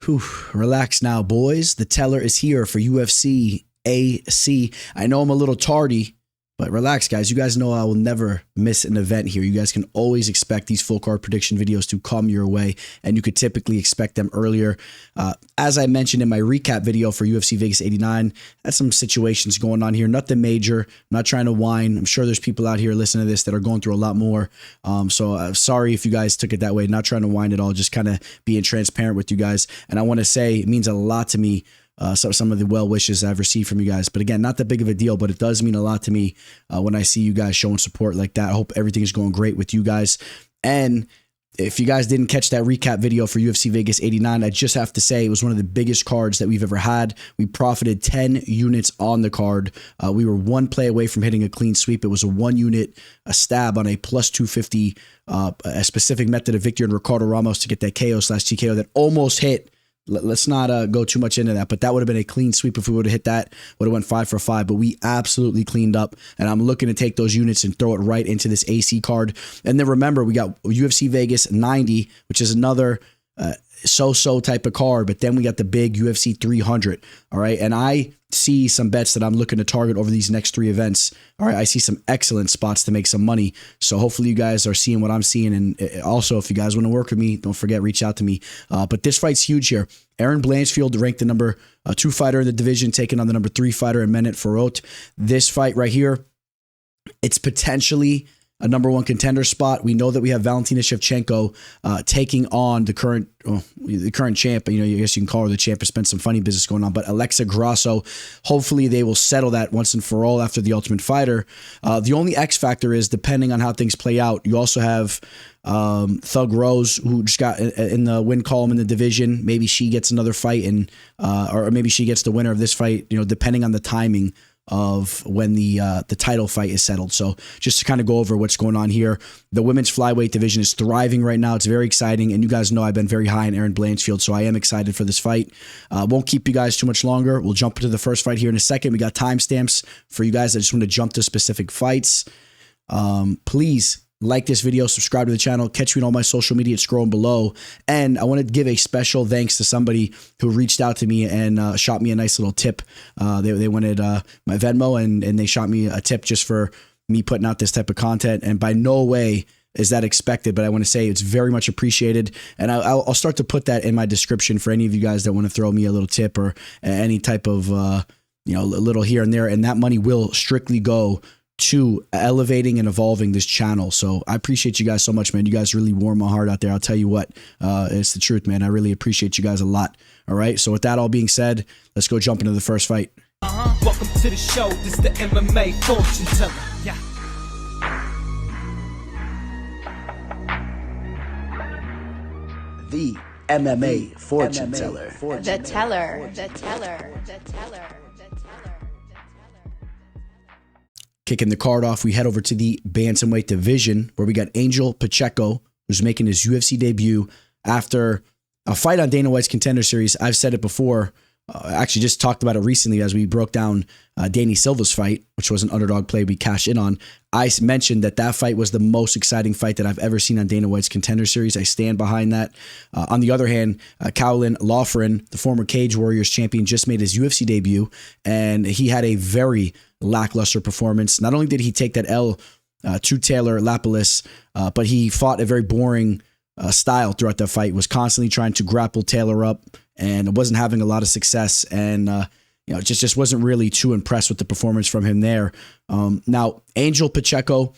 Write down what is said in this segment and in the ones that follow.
Whew, relax now, boys. The teller is here for UFC AC. I know I'm a little tardy, but relax, guys. You guys know I will never miss an event here. You guys can always expect these full card prediction videos to come your way, and you could typically expect them earlier. As I mentioned in my recap video for UFC Vegas 89, that's some situations going on here. Nothing major. I'm not trying to whine. I'm sure there's people out here listening to this that are going through a lot more. So sorry if you guys took it that way. Not trying to whine at all. Just kind of being transparent with you guys. And I want to say it means a lot to me. Some of the well wishes I've received from you guys. But again, not that big of a deal, but it does mean a lot to me when I see you guys showing support like that. I hope everything is going great with you guys. And if you guys didn't catch that recap video for UFC Vegas 89, I just have to say it was one of the biggest cards that we've ever had. We profited 10 units on the card. We were one play away from hitting a clean sweep. It was a 1 unit, a stab on a plus 250, a specific method of victory in Ricardo Ramos to get that KO/TKO that almost hit. Let's not go too much into that, but that would have been a clean sweep if we would have hit that. Would have went 5 for 5, but we absolutely cleaned up, and I'm looking to take those units and throw it right into this AC card. And then remember, we got UFC Vegas 90, which is another so-so type of card, but then we got the big UFC 300, all right? And I see some bets that I'm looking to target over these next 3 events. All right, I see some excellent spots to make some money. So hopefully you guys are seeing what I'm seeing. And also, if you guys want to work with me, don't forget, reach out to me. But this fight's huge here. Erin Blanchfield ranked the number 2 fighter in the division, taking on the number 3 fighter in Fiorot. This fight right here, it's potentially a number 1 contender spot. We know that we have Valentina Shevchenko taking on the current champ. You know, I guess you can call her the champ. There's been some funny business going on, but Alexa Grasso. Hopefully they will settle that once and for all after the Ultimate Fighter. The only X factor is, depending on how things play out, you also have Thug Rose, who just got in the win column in the division. Maybe she gets another fight, and or maybe she gets the winner of this fight. You know, depending on the timing of when the title fight is settled. So just to kind of go over what's going on here, the women's flyweight division is thriving right now. It's very exciting, and you guys know I've been very high on Erin Blanchfield, so I am excited for this fight. Won't keep you guys too much longer. We'll jump into the first fight here in a second. We got timestamps for you guys that just want to jump to specific fights. Please like this video, subscribe to the channel, catch me on all my social media scrolling below. And I want to give a special thanks to somebody who reached out to me and shot me a nice little tip. They wanted my Venmo, and they shot me a tip just for me putting out this type of content. And by no way is that expected, but I want to say it's very much appreciated. And I'll start to put that in my description for any of you guys that want to throw me a little tip or any type of, a little here and there. And that money will strictly go to elevating and evolving this channel. So I appreciate you guys so much, man. You guys really warm my heart out there. I'll tell you what, it's the truth, man. I really appreciate you guys a lot. All right. So with that all being said, let's go jump into the first fight. Welcome to the show. This is the MMA fortune teller. Yeah. The MMA fortune teller. The teller. Kicking the card off, we head over to the bantamweight division, where we got Angel Pacheco, who's making his UFC debut after a fight on Dana White's Contender Series. I've said it before. Actually just talked about it recently as we broke down Danny Silva's fight, which was an underdog play we cashed in on. I mentioned that fight was the most exciting fight that I've ever seen on Dana White's Contender Series. I stand behind that. On the other hand, Caolán Loughran, the former Cage Warriors champion, just made his UFC debut, and he had a very lackluster performance. Not only did he take that L to Taylor Lapilus, but he fought a very boring style throughout that fight. Was constantly trying to grapple Taylor up, and wasn't having a lot of success, and just wasn't really too impressed with the performance from him there. Now, Angel Pacheco,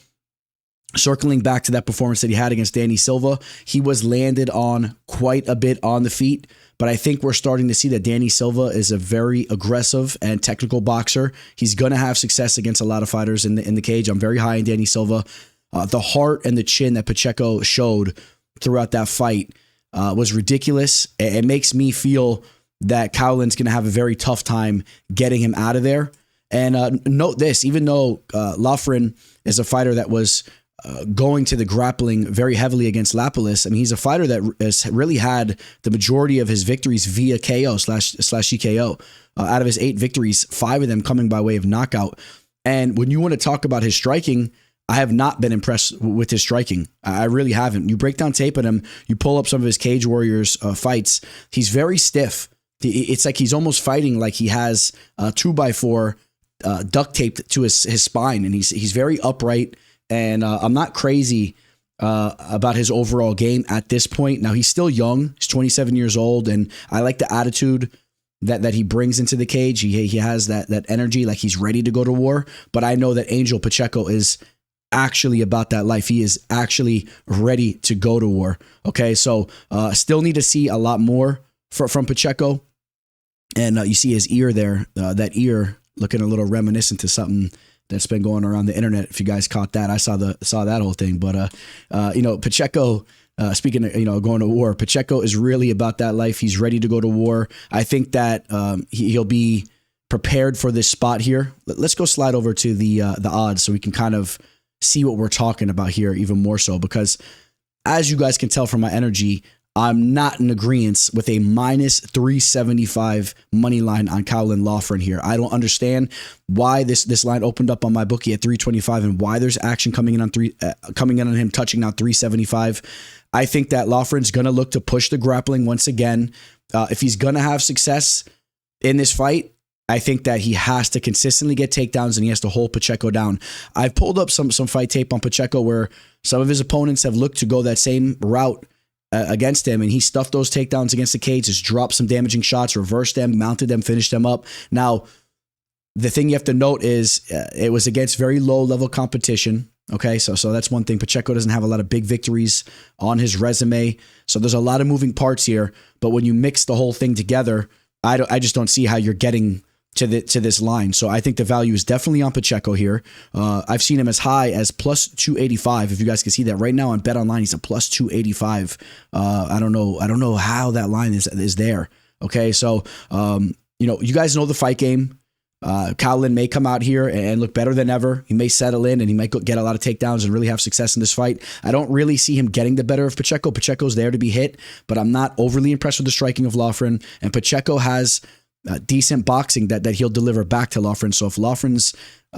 circling back to that performance that he had against Danny Silva, he was landed on quite a bit on the feet, but I think we're starting to see that Danny Silva is a very aggressive and technical boxer. He's going to have success against a lot of fighters in the cage. I'm very high in Danny Silva. The heart and the chin that Pacheco showed throughout that fight was ridiculous. It makes me feel that Caolán's going to have a very tough time getting him out of there. And note this, even though Loughran is a fighter that was going to the grappling very heavily against Lapilus, I mean, he's a fighter that has really had the majority of his victories via KO/EKO. Out of his 8 victories, 5 of them coming by way of knockout. And when you want to talk about his striking, I have not been impressed with his striking. I really haven't. You break down tape on him, you pull up some of his Cage Warriors fights. He's very stiff. It's like he's almost fighting like he has a 2x4 duct taped to his spine, and he's very upright. And I'm not crazy about his overall game at this point. Now, he's still young. He's 27 years old, and I like the attitude that he brings into the cage. He has that energy, like he's ready to go to war. But I know that Angel Pacheco is actually about that life. He is actually ready to go to war. Okay, so still need to see a lot more from Pacheco. And you see his ear there, that ear looking a little reminiscent to something that's been going around the internet. If you guys caught that, I saw that whole thing. But Pacheco, speaking of going to war, Pacheco is really about that life. He's ready to go to war. I think that he'll be prepared for this spot here. Let's go slide over to the odds so we can kind of see what we're talking about here even more so, because as you guys can tell from my energy, I'm not in agreement with a minus 375 money line on Caolán Loughran here. I don't understand why this line opened up on my bookie at 325 and why there's action coming in on him touching now 375. I think that Loughran's going to look to push the grappling once again. If he's going to have success in this fight, I think that he has to consistently get takedowns and he has to hold Pacheco down. I've pulled up some fight tape on Pacheco where some of his opponents have looked to go that same route against him, and he stuffed those takedowns against the cage, just dropped some damaging shots, reversed them, mounted them, finished them up. Now, the thing you have to note is it was against very low-level competition. Okay, so that's one thing. Pacheco doesn't have a lot of big victories on his resume, so there's a lot of moving parts here. But when you mix the whole thing together, I just don't see how you're getting to this line. So I think the value is definitely on Pacheco here. I've seen him as high as plus 285. If you guys can see that right now on BetOnline, he's a plus 285. I don't know how that line is there. Okay, so you guys know the fight game. Caolán may come out here and look better than ever. He may settle in and he might get a lot of takedowns and really have success in this fight. I don't really see him getting the better of Pacheco. Pacheco's there to be hit, but I'm not overly impressed with the striking of Loughran. And Pacheco has decent boxing that he'll deliver back to Loughran. So if Loughran's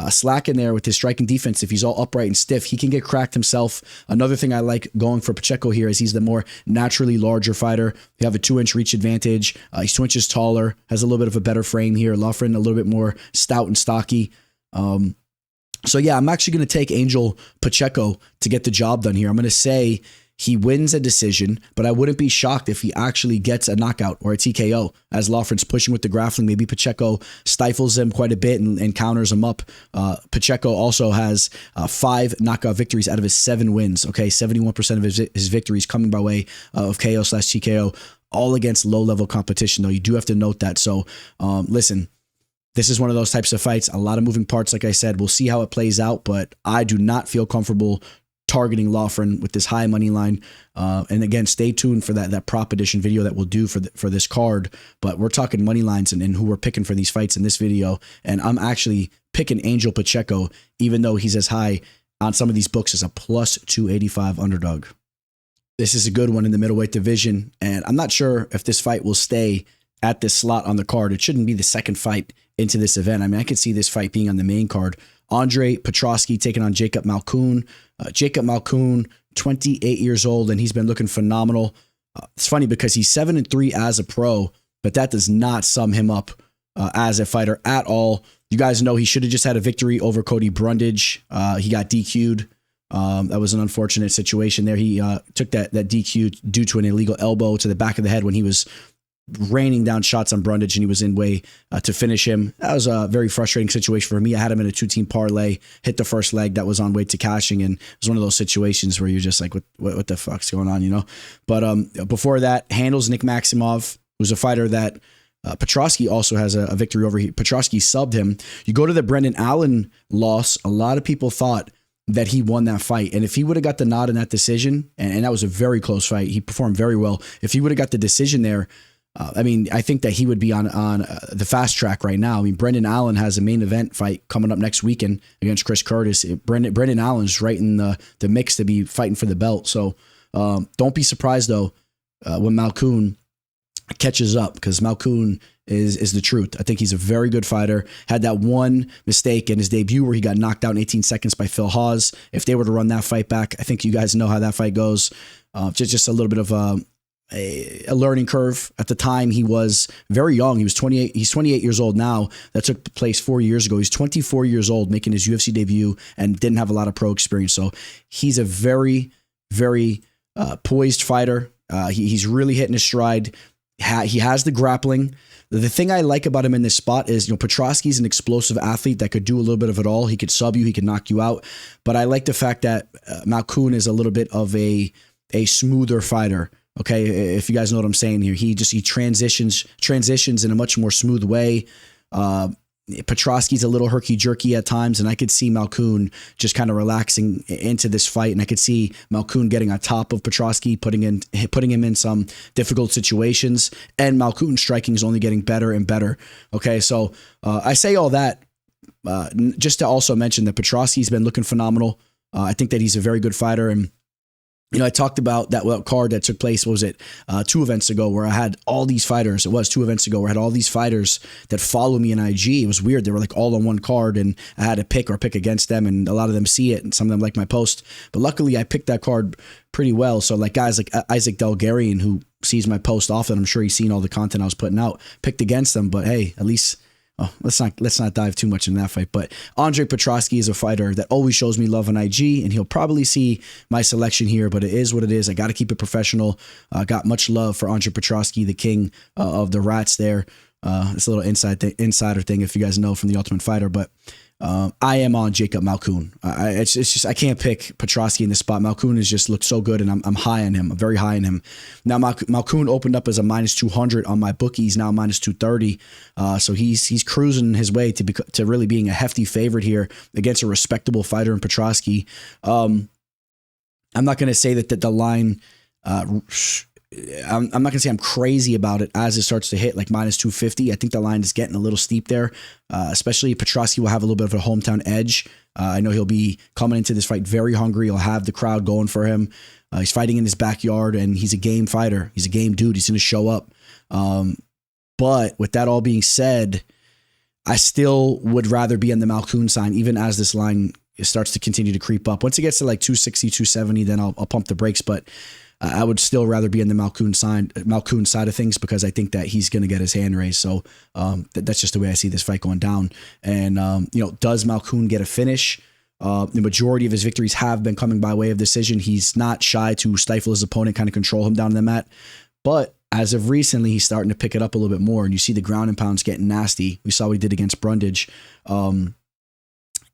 slacking there with his striking defense, if he's all upright and stiff, he can get cracked himself. Another thing I like going for Pacheco here is he's the more naturally larger fighter. You have a 2-inch reach advantage. He's 2 inches taller, has a little bit of a better frame here. Loughran a little bit more stout and stocky. So yeah, I'm actually going to take Angel Pacheco to get the job done here. I'm going to say he wins a decision, but I wouldn't be shocked if he actually gets a knockout or a TKO as Loughran's pushing with the grappling. Maybe Pacheco stifles him quite a bit and counters him up. Pacheco also has 5 knockout victories out of his 7 wins. Okay, 71% of his victories coming by way of KO/TKO, all against low-level competition, though. You do have to note that. So, listen, this is one of those types of fights. A lot of moving parts, like I said. We'll see how it plays out, but I do not feel comfortable targeting Loughran with this high money line. And again, stay tuned for that prop edition video that we'll do for this card. But we're talking money lines and who we're picking for these fights in this video. And I'm actually picking Angel Pacheco, even though he's as high on some of these books as a plus 285 underdog. This is a good one in the middleweight division. And I'm not sure if this fight will stay at this slot on the card. It shouldn't be the second fight into this event. I mean, I could see this fight being on the main card. Andre Petroski taking on Jacob Malkoun. Jacob Malkoun, 28 years old, and he's been looking phenomenal. It's funny because he's 7-3 as a pro, but that does not sum him up as a fighter at all. You guys know he should have just had a victory over Cody Brundage. He got DQ'd. That was an unfortunate situation there. He took that DQ due to an illegal elbow to the back of the head when he was raining down shots on Brundage, and he was in way to finish him. That was a very frustrating situation for me. I had him in a 2-team parlay, hit the first leg that was on way to cashing, and it was one of those situations where you're just like, what the fuck's going on, But before that, handles Nick Maximov, who's a fighter that Petroski also has a victory over. Petroski subbed him. You go to the Brendan Allen loss, a lot of people thought that he won that fight. And if he would have got the nod in that decision, and that was a very close fight, he performed very well. If he would have got the decision there, I think that he would be on the fast track right now. I mean, Brendan Allen has a main event fight coming up next weekend against Chris Curtis. Brendan Allen's right in the mix to be fighting for the belt. So don't be surprised, though, when Malkoun catches up, because Malkoun is the truth. I think he's a very good fighter. Had that one mistake in his debut where he got knocked out in 18 seconds by Phil Hawes. If they were to run that fight back, I think you guys know how that fight goes. Just a little bit of a learning curve. At the time, he was very young. He was 28. He's 28 years old now. That took place 4 years ago. He's 24 years old, making his UFC debut, and didn't have a lot of pro experience. So he's a very, very poised fighter. He's really hitting his stride. He has the grappling. The thing I like about him in this spot is, Petroski's an explosive athlete that could do a little bit of it all. He could sub you. He could knock you out. But I like the fact that Malkoun is a little bit of a smoother fighter. Okay, if you guys know what I'm saying here, he transitions in a much more smooth way. Petroski's a little herky-jerky at times, and I could see Malkoun just kind of relaxing into this fight, and I could see Malkoun getting on top of Petroski, putting him in some difficult situations, and Malkoun striking is only getting better and better. Okay, so I say all that just to also mention that Petroski's been looking phenomenal. I think that he's a very good fighter, and I talked about that card that took place, what was it, 2 events ago, where I had all these fighters. It was 2 events ago where I had all these fighters that follow me in IG. It was weird. They were like all on one card, and I had to pick against them, and a lot of them see it, and some of them like my post. But luckily, I picked that card pretty well. So like guys like Isaac Delgarian, who sees my post often, I'm sure he's seen all the content I was putting out, picked against them. But hey, at least... Oh, let's not dive too much in that fight. But Andre Petroski is a fighter that always shows me love on IG, and he'll probably see my selection here, but it is what it is. I got to keep it professional. Got much love for Andre Petroski, the king of the rats there. It's a little insider thing if you guys know from The Ultimate Fighter, but I am on Jacob Malkoun. It's just I can't pick Petroski in this spot. Malkoun has just looked so good, and I'm high on him. I'm very high on him. Now Malkoun opened up as a -200 on my bookie. He's now -230. So he's cruising his way to really being a hefty favorite here against a respectable fighter in Petroski. I'm not going to say that the line. I'm not going to say I'm crazy about it as it starts to hit like -250. I think the line is getting a little steep there, especially Petroski will have a little bit of a hometown edge. I know he'll be coming into this fight very hungry. He'll have the crowd going for him. He's fighting in his backyard, and he's a game fighter. He's a game dude. He's going to show up. But with that all being said, I still would rather be on the Malkoun side, even as this line starts to continue to creep up. Once it gets to like 260, 270, then I'll pump the brakes. But I would still rather be on the Malkoun side of things, because I think that he's going to get his hand raised. So that's just the way I see this fight going down. And, does Malkoun get a finish? The majority of his victories have been coming by way of decision. He's not shy to stifle his opponent, kind of control him down in the mat. But as of recently, he's starting to pick it up a little bit more. And you see the ground and pounds getting nasty. We saw what he did against Brundage.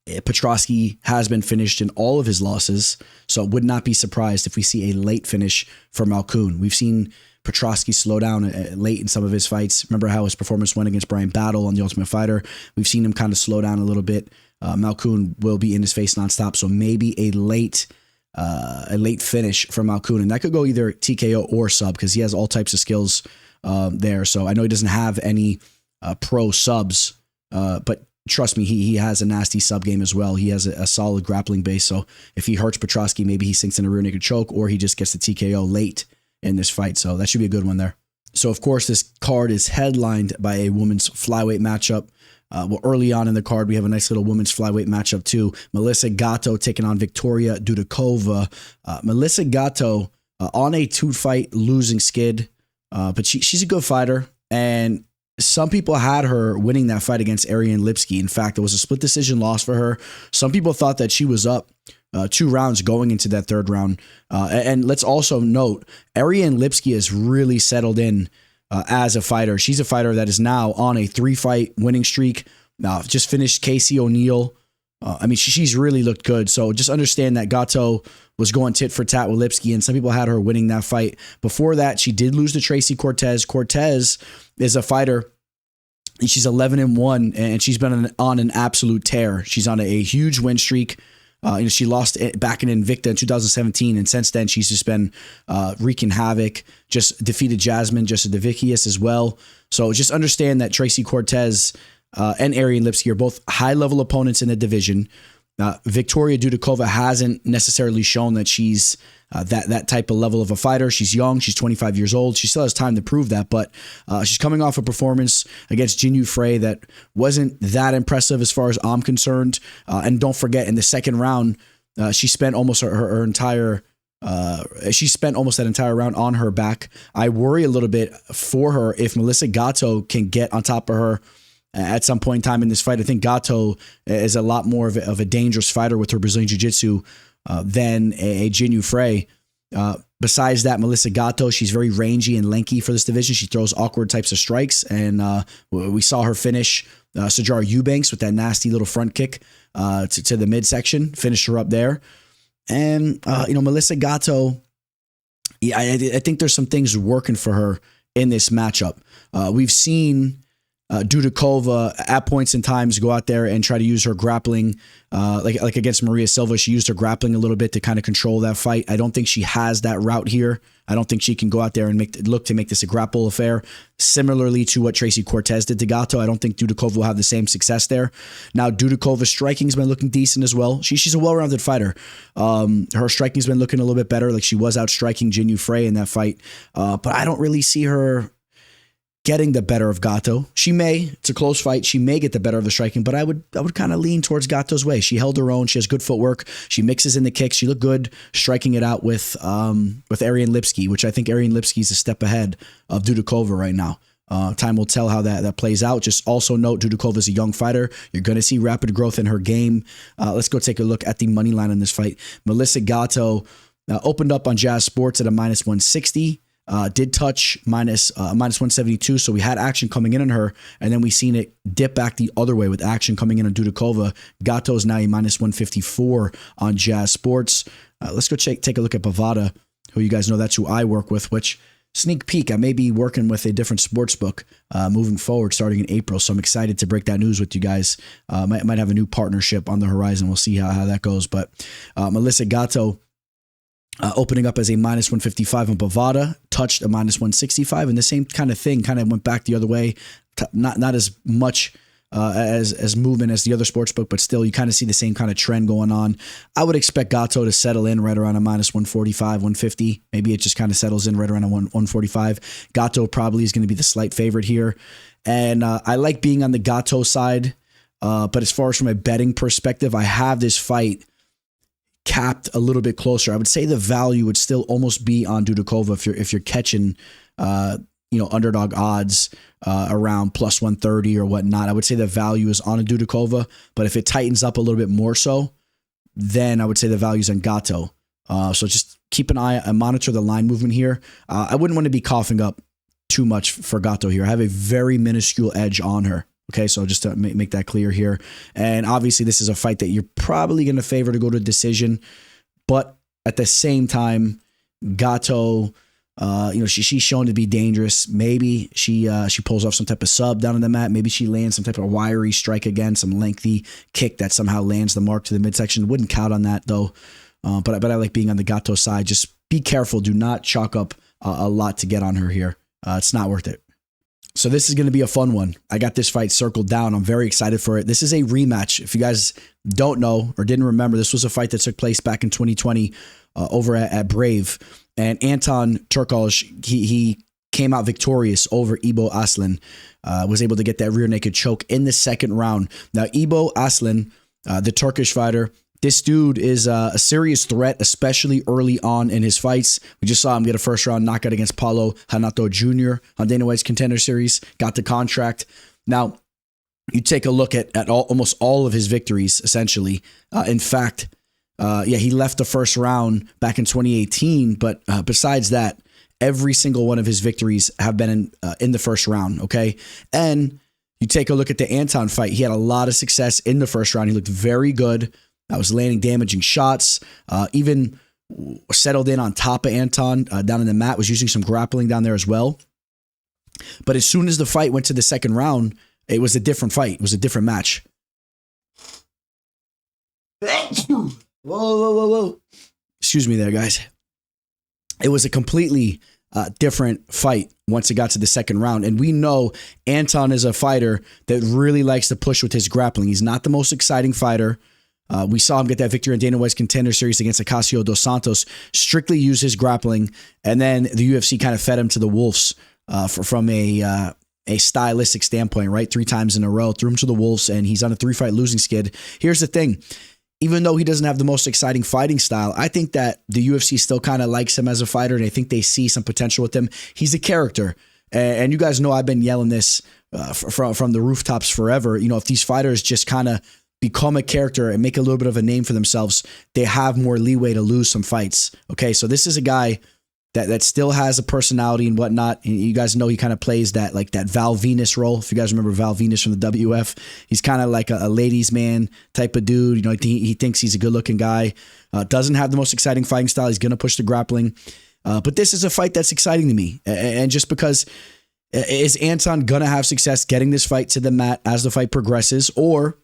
Petroski has been finished in all of his losses, so would not be surprised if we see a late finish for Malkoun. We've seen Petroski slow down late in some of his fights. Remember how his performance went against Brian Battle on The Ultimate Fighter? We've seen him kind of slow down a little bit. Malkoun will be in his face nonstop, so maybe a late finish for Malkoun, and that could go either TKO or sub, because he has all types of skills there. So I know he doesn't have any pro subs, but trust me, he has a nasty sub game as well. He has a solid grappling base. So if he hurts Petroski, maybe he sinks in a rear naked choke, or he just gets the TKO late in this fight. So that should be a good one there. So of course, this card is headlined by a women's flyweight matchup. Early on in the card, we have a nice little women's flyweight matchup too. Melissa Gatto taking on Victoria Dudakova. Melissa Gatto on a 2-fight losing skid, but she's a good fighter, and some people had her winning that fight against Erin Lipski. In fact, it was a split decision loss for her. Some people thought that she was up 2 rounds going into that 3rd round. And let's also note, Erin Lipski has really settled in as a fighter. She's a fighter that is now on a 3-fight winning streak. Just finished Casey O'Neill. She's really looked good. So just understand that Gatto was going tit for tat with Lipski, and some people had her winning that fight. Before that, she did lose to Tracy Cortez. Cortez is a fighter. She's 11-1, and she's been on an absolute tear. She's on a huge win streak. She lost back in Invicta in 2017, and since then she's just been wreaking havoc. Just defeated Jasmine Jasudavicius as well. So just understand that Tracy Cortez and Erin Lipski are both high-level opponents in the division. Victoria Dudakova hasn't necessarily shown that she's that type of level of a fighter. She's young. She's 25 years old. She still has time to prove that, but she's coming off a performance against Jinyu Frey that wasn't that impressive as far as I'm concerned. And don't forget, in the second round, she spent almost her entire she spent almost that entire round on her back. I worry a little bit for her if Melissa Gatto can get on top of her at some point in time in this fight. I think Gatto is a lot more of a dangerous fighter with her Brazilian Jiu-Jitsu than a Jinyu Frey. Besides that, Melissa Gatto, she's very rangy and lanky for this division. She throws awkward types of strikes, and we saw her finish Sijara Eubanks with that nasty little front kick to the midsection, finished her up there. And, Melissa Gatto, yeah, I think there's some things working for her in this matchup. We've seen Dudakova at points in times go out there and try to use her grappling, like against Maria Silva. She used her grappling a little bit to kind of control that fight. I don't think she has that route here. I don't think she can go out there and look to make this a grapple affair. Similarly to what Tracy Cortez did to Gatto, I don't think Dudakova will have the same success there. Now, Dudakova's striking's been looking decent as well. She's a well-rounded fighter. Her striking's been looking a little bit better. Like, she was out striking Jinyu Frey in that fight, but I don't really see her getting the better of Gatto. She may. It's a close fight. She may get the better of the striking, but I would kind of lean towards Gatto's way. She held her own. She has good footwork. She mixes in the kicks. She looked good striking it out with Erin Lipski, which I think Erin Lipski is a step ahead of Dudakova right now. Time will tell how that plays out. Just also note, Dudakova is a young fighter. You're going to see rapid growth in her game. Let's go take a look at the money line on this fight. Melissa Gatto opened up on Jazz Sports at a minus 160. Did touch minus 172, so we had action coming in on her, and then we seen it dip back the other way with action coming in on Dudakova. Gatto is now a minus 154 on Jazz Sports. Let's go take a look at Bovada, who you guys know that's who I work with, which, sneak peek, I may be working with a different sports book moving forward starting in April, so I'm excited to break that news with you guys. Might have a new partnership on the horizon. We'll see how that goes, but Melissa Gatto opening up as a minus 155 on Bovada, touched a minus 165, and the same kind of thing kind of went back the other way. Not as much as movement as the other sportsbook, but still you kind of see the same kind of trend going on. I would expect Gatto to settle in right around a minus 145, 150. Maybe it just kind of settles in right around a 145. Gatto probably is going to be the slight favorite here. And I like being on the Gatto side, but as far as from a betting perspective, I have this fight capped a little bit closer. I would say the value would still almost be on Dudakova if you're catching underdog odds around plus 130 or whatnot. I would say the value is on a Dudakova, but if it tightens up a little bit more so, then I would say the value is on Gatto. So just keep an eye and monitor the line movement here. I wouldn't want to be coughing up too much for Gatto here. I have a very minuscule edge on her. Okay, so just to make that clear here. And obviously this is a fight that you're probably going to favor to go to decision. But at the same time, Gatto, she's shown to be dangerous. Maybe she pulls off some type of sub down on the mat. Maybe she lands some type of wiry strike again, some lengthy kick that somehow lands the mark to the midsection. Wouldn't count on that though. But I like being on the Gatto side. Just be careful. Do not chalk up a lot to get on her here. It's not worth it. So this is going to be a fun one. I got this fight circled down. I'm very excited for it. This is a rematch. If you guys don't know or didn't remember, this was a fight that took place back in 2020 over at Brave. And Anton Turkalj, he came out victorious over Ibo Aslan, was able to get that rear naked choke in the second round. Now, Ibo Aslan, the Turkish fighter, this dude is a serious threat, especially early on in his fights. We just saw him get a first round knockout against Paulo Hanato Jr. on Dana White's Contender Series, got the contract. Now, you take a look at almost all of his victories, essentially. In fact, he left the first round back in 2018, but besides that, every single one of his victories have been in the first round, okay? And you take a look at the Anton fight. He had a lot of success in the first round. He looked very good. I was landing damaging shots, even settled in on top of Anton down in the mat, was using some grappling down there as well. But as soon as the fight went to the second round, it was a different fight. It was a different match. Whoa. Excuse me there, guys. It was a completely different fight once it got to the second round. And we know Anton is a fighter that really likes to push with his grappling. He's not the most exciting fighter. We saw him get that victory in Dana White's Contender Series against Acacio dos Santos, strictly use his grappling, and then the UFC kind of fed him to the wolves from a stylistic standpoint, right? 3 times in a row, threw him to the wolves, and he's on a 3-fight losing skid. Here's the thing. Even though he doesn't have the most exciting fighting style, I think that the UFC still kind of likes him as a fighter, and I think they see some potential with him. He's a character, and you guys know I've been yelling this from the rooftops forever. You know, if these fighters just kind of become a character and make a little bit of a name for themselves, they have more leeway to lose some fights. Okay, so this is a guy that still has a personality and whatnot. And you guys know he kind of plays that Val Venus role. If you guys remember Val Venus from the WF, he's kind of like a ladies' man type of dude. You know, he thinks he's a good looking guy. Doesn't have the most exciting fighting style. He's going to push the grappling. But this is a fight that's exciting to me. And just because, is Anton going to have success getting this fight to the mat as the fight progresses? Or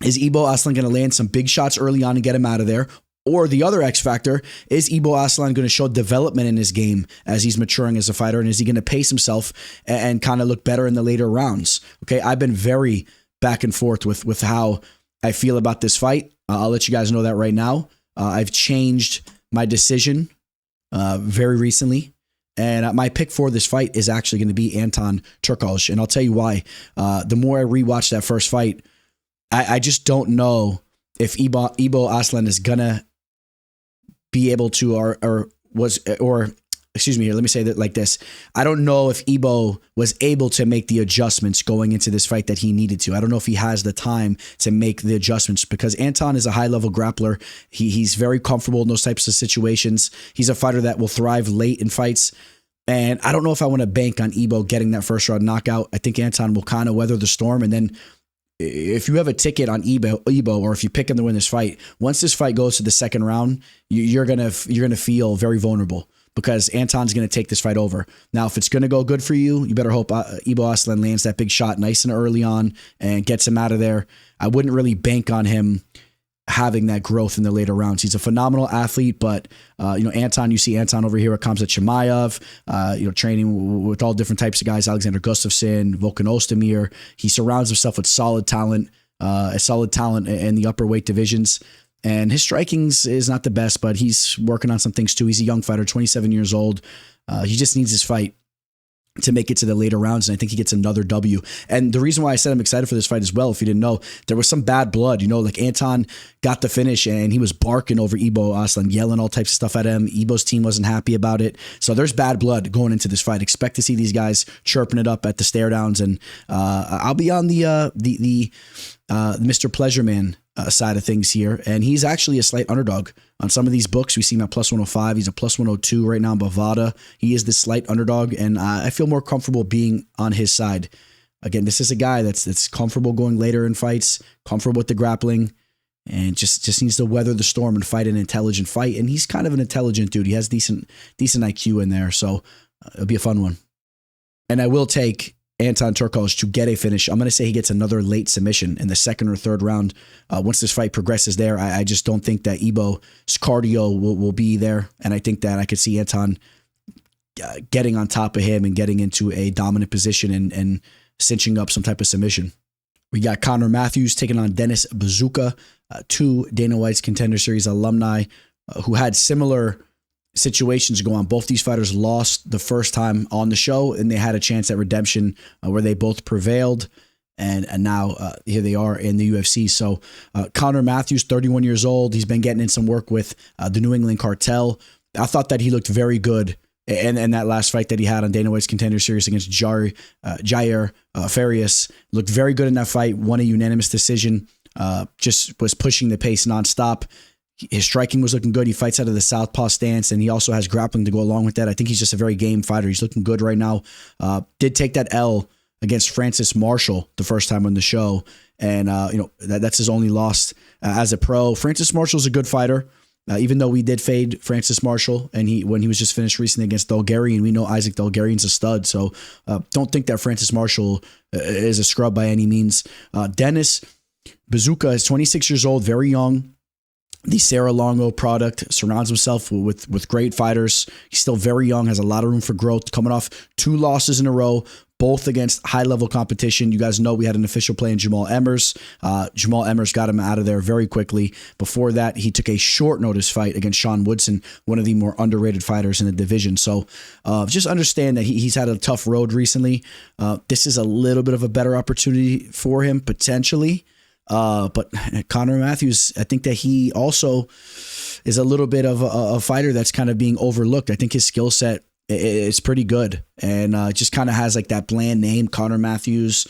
is Ibo Aslan going to land some big shots early on and get him out of there? Or the other X factor, is Ibo Aslan going to show development in his game as he's maturing as a fighter? And is he going to pace himself and kind of look better in the later rounds? Okay, I've been very back and forth with how I feel about this fight. I'll let you guys know that right now. I've changed my decision very recently. And my pick for this fight is actually going to be Anton Turkalj. And I'll tell you why. The more I rewatch that first fight, I just don't know if Ibo Aslan is going to be able to, excuse me here, let me say that like this. I don't know if Ibo was able to make the adjustments going into this fight that he needed to. I don't know if he has the time to make the adjustments, because Anton is a high-level grappler. He's very comfortable in those types of situations. He's a fighter that will thrive late in fights. And I don't know if I want to bank on Ibo getting that first round knockout. I think Anton will kind of weather the storm, and then if you have a ticket on Ibo, or if you pick him to win this fight, once this fight goes to the second round, you're gonna feel very vulnerable, because Anton's gonna take this fight over. Now, if it's gonna go good for you, you better hope Ibo Aslan lands that big shot nice and early on and gets him out of there. I wouldn't really bank on him having that growth in the later rounds. He's a phenomenal athlete, but Anton, you see Anton over here at Khamzat Chimaev, training with all different types of guys, Alexander Gustafsson, Volkan Ozdemir. He surrounds himself with solid talent in the upper weight divisions. And his strikings is not the best, but he's working on some things too. He's a young fighter, 27 years old. He just needs his fight to make it to the later rounds, and I think he gets another W. And the reason why I said I'm excited for this fight as well, if you didn't know, there was some bad blood. Like Anton got the finish, and he was barking over Ibo Aslan, yelling all types of stuff at him. Ibo's team wasn't happy about it. So there's bad blood going into this fight. Expect to see these guys chirping it up at the stare downs, and I'll be on the Mr. Pleasure Man side of things here, and he's actually a slight underdog on some of these books. We see him at plus 105. He's a plus 102 right now in Bovada. He is the slight underdog, and I feel more comfortable being on his side. Again, this is a guy that's comfortable going later in fights, comfortable with the grappling, and just needs to weather the storm and fight an intelligent fight. And he's kind of an intelligent dude. He has decent IQ in there, so it'll be a fun one. And I will take Anton Turkalj to get a finish. I'm going to say he gets another late submission in the second or third round. Once this fight progresses there, I just don't think that Ibo's cardio will be there. And I think that I could see Anton getting on top of him and getting into a dominant position and cinching up some type of submission. We got Connor Matthews taking on Denis Buzukja, 2 Dana White's Contender Series alumni who had similar situations go on. Both these fighters lost the first time on the show, and they had a chance at redemption where they both prevailed. And now here they are in the UFC. So Connor Matthews, 31 years old. He's been getting in some work with the New England Cartel. I thought that he looked very good in that last fight that he had on Dana White's Contender Series against Jair Farias. Looked very good in that fight. Won a unanimous decision. Just was pushing the pace nonstop. His striking was looking good. He fights out of the southpaw stance, and he also has grappling to go along with that. I think he's just a very game fighter. He's looking good right now. Did take that L against Francis Marshall the first time on the show, and that's his only loss as a pro. Francis Marshall's a good fighter, even though we did fade Francis Marshall, and when he was just finished recently against Dolgarian. We know Isaac Dolgarian's a stud, so don't think that Francis Marshall is a scrub by any means. Denis Buzukja is 26 years old, very young. the Sarah Longo product, surrounds himself with great fighters. He's still very young, has a lot of room for growth, coming off 2 losses in a row, both against high-level competition. You guys know we had an official play in Jamall Emmers. Jamall Emmers got him out of there very quickly. Before that, he took a short notice fight against Sean Woodson, one of the more underrated fighters in the division. So just understand that he's had a tough road recently. This is a little bit of a better opportunity for him, potentially. But Connor Matthews, I think that he also is a little bit of a fighter that's kind of being overlooked. I think his skill set is pretty good, and just kind of has like that bland name, Connor Matthews.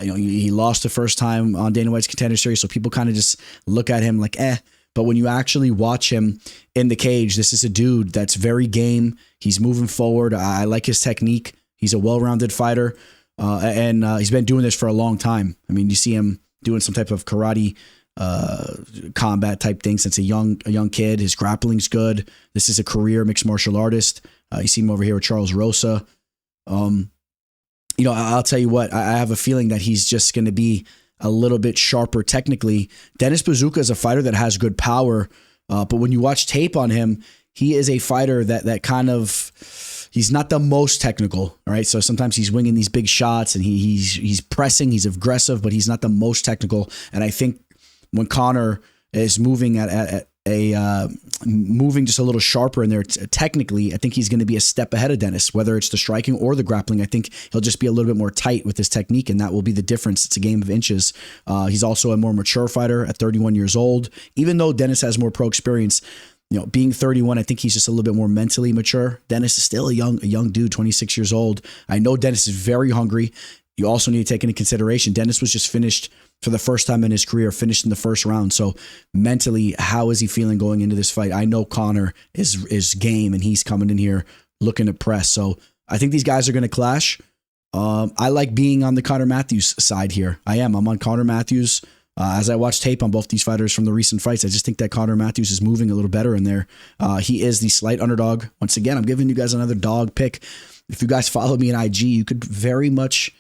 He lost the first time on Dana White's Contender Series, so people kind of just look at him like, eh. But when you actually watch him in the cage, this is a dude that's very game. He's moving forward. I like his technique. He's a well-rounded fighter, and he's been doing this for a long time. I mean, you see him doing some type of karate combat type thing since a young kid. His grappling's good. This is a career mixed martial artist. You see him over here with Charles Rosa. I'll tell you what, I have a feeling that he's just going to be a little bit sharper technically. Denis Buzukja is a fighter that has good power, but when you watch tape on him, he is a fighter that kind of, he's not the most technical, all right? So sometimes he's winging these big shots and he's pressing, he's aggressive, but he's not the most technical. And I think when Connor is moving moving just a little sharper in there technically, I think he's going to be a step ahead of Denis, whether it's the striking or the grappling. I think he'll just be a little bit more tight with his technique, and that will be the difference. It's a game of inches. He's also a more mature fighter at 31 years old. Even though Denis has more pro experience, being 31, I think he's just a little bit more mentally mature. Denis is still a young dude, 26 years old. I know Denis is very hungry. You also need to take into consideration, Denis was just finished for the first time in his career, finished in the first round. So mentally, how is he feeling going into this fight? I know Connor is game, and he's coming in here looking to press. So I think these guys are going to clash. I like being on the Connor Matthews side here. I'm on Connor Matthews. As I watch tape on both these fighters from the recent fights, I just think that Connor Matthews is moving a little better in there. He is the slight underdog. Once again, I'm giving you guys another dog pick. If you guys follow me on IG, you could very much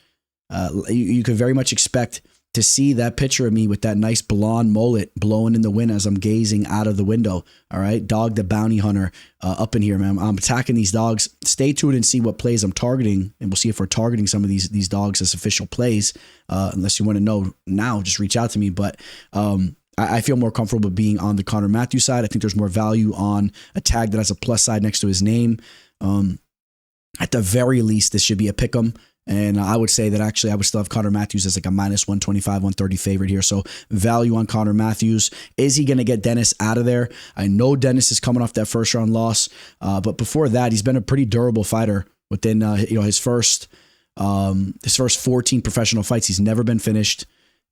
expect to see that picture of me with that nice blonde mullet blowing in the wind as I'm gazing out of the window. All right, Dog the Bounty Hunter up in here, man. I'm attacking these dogs. Stay tuned and see what plays I'm targeting, and we'll see if we're targeting some of these dogs as official plays. Unless you want to know now, just reach out to me. But I feel more comfortable being on the Connor Matthews side. I think there's more value on a tag that has a plus side next to his name. At the very least, this should be a pick'em. And I would say that actually I would still have Connor Matthews as like a minus 125, 130 favorite here. So value on Connor Matthews. Is he going to get Denis out of there? I know Denis is coming off that first round loss. But before that, he's been a pretty durable fighter within his first 14 professional fights. He's never been finished.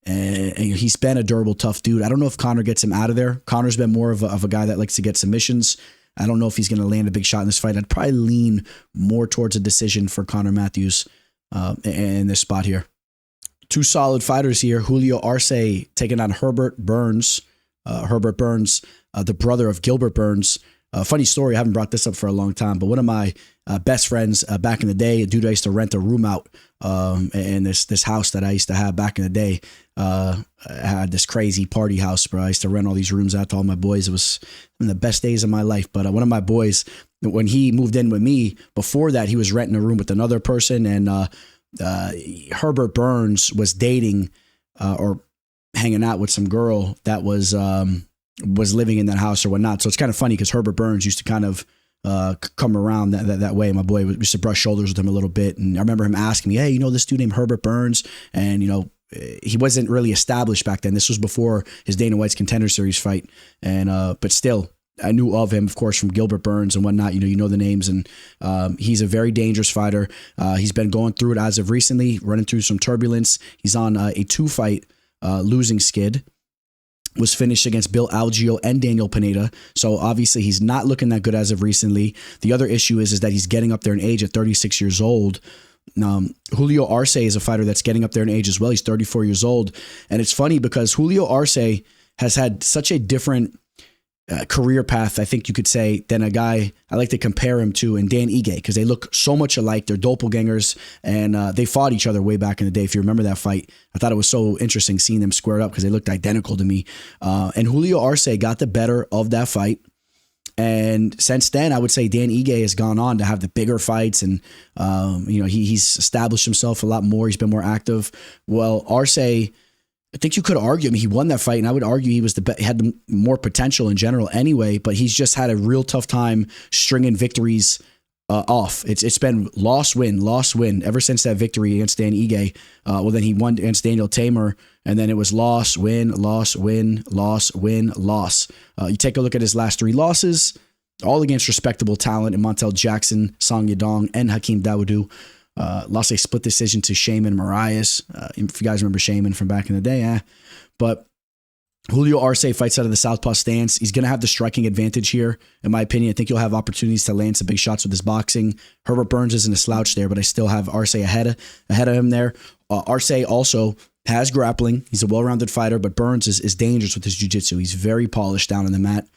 And he's been a durable, tough dude. I don't know if Connor gets him out of there. Connor's been more of a guy that likes to get submissions. I don't know if he's going to land a big shot in this fight. I'd probably lean more towards a decision for Connor Matthews in this spot here. Two solid fighters here. Julio Arce taking on Herbert Burns. Herbert Burns, the brother of Gilbert Burns. Funny story, I haven't brought this up for a long time, but one of my best friends back in the day, a dude I used to rent a room out in this house that I used to have back in the day. I had this crazy party house, bro. I used to rent all these rooms out to all my boys. It was one of the best days of my life. But one of my boys, when he moved in with me, before that, he was renting a room with another person. And Herbert Burns was dating or hanging out with some girl that was living in that house or whatnot. So it's kind of funny because Herbert Burns used to kind of come around that way. My boy used to brush shoulders with him a little bit. And I remember him asking me, hey, this dude named Herbert Burns? And, he wasn't really established back then. This was before his Dana White's Contender Series fight. And, but still, I knew of him, of course, from Gilbert Burns and whatnot. You know the names. And he's a very dangerous fighter. He's been going through it as of recently, running through some turbulence. He's on a 2-fight losing skid. Was finished against Bill Algeo and Daniel Pineda. So obviously he's not looking that good as of recently. The other issue is that he's getting up there in age at 36 years old. Julio Arce is a fighter that's getting up there in age as well. He's 34 years old. And it's funny because Julio Arce has had such a different career path, I think you could say, than a guy I like to compare him to in Dan Ige, because they look so much alike. They're doppelgangers, and they fought each other way back in the day. If you remember that fight, I thought it was so interesting seeing them squared up because they looked identical to me. And Julio Arce got the better of that fight. And since then, I would say Dan Ige has gone on to have the bigger fights, and he's established himself a lot more. He's been more active. Well, Arce, I think you could argue, he won that fight, and I would argue he was had the more potential in general anyway, but he's just had a real tough time stringing victories off. It's been loss, win ever since that victory against Dan Ige. Then he won against Daniel Tamer, and then it was loss, win, loss, win, loss, win, loss. You take a look at his last 3 losses, all against respectable talent in Montel Jackson, Song Yadong, and Hakeem Dawodu. Lost a split decision to Shaman Marias. If you guys remember Shaman from back in the day, But Julio Arce fights out of the southpaw stance. He's going to have the striking advantage here, in my opinion. I think you'll have opportunities to land some big shots with his boxing. Herbert Burns isn't a slouch there, but I still have Arce ahead of him there. Arce also has grappling. He's a well-rounded fighter, but Burns is dangerous with his jiu-jitsu. He's very polished down on the mat.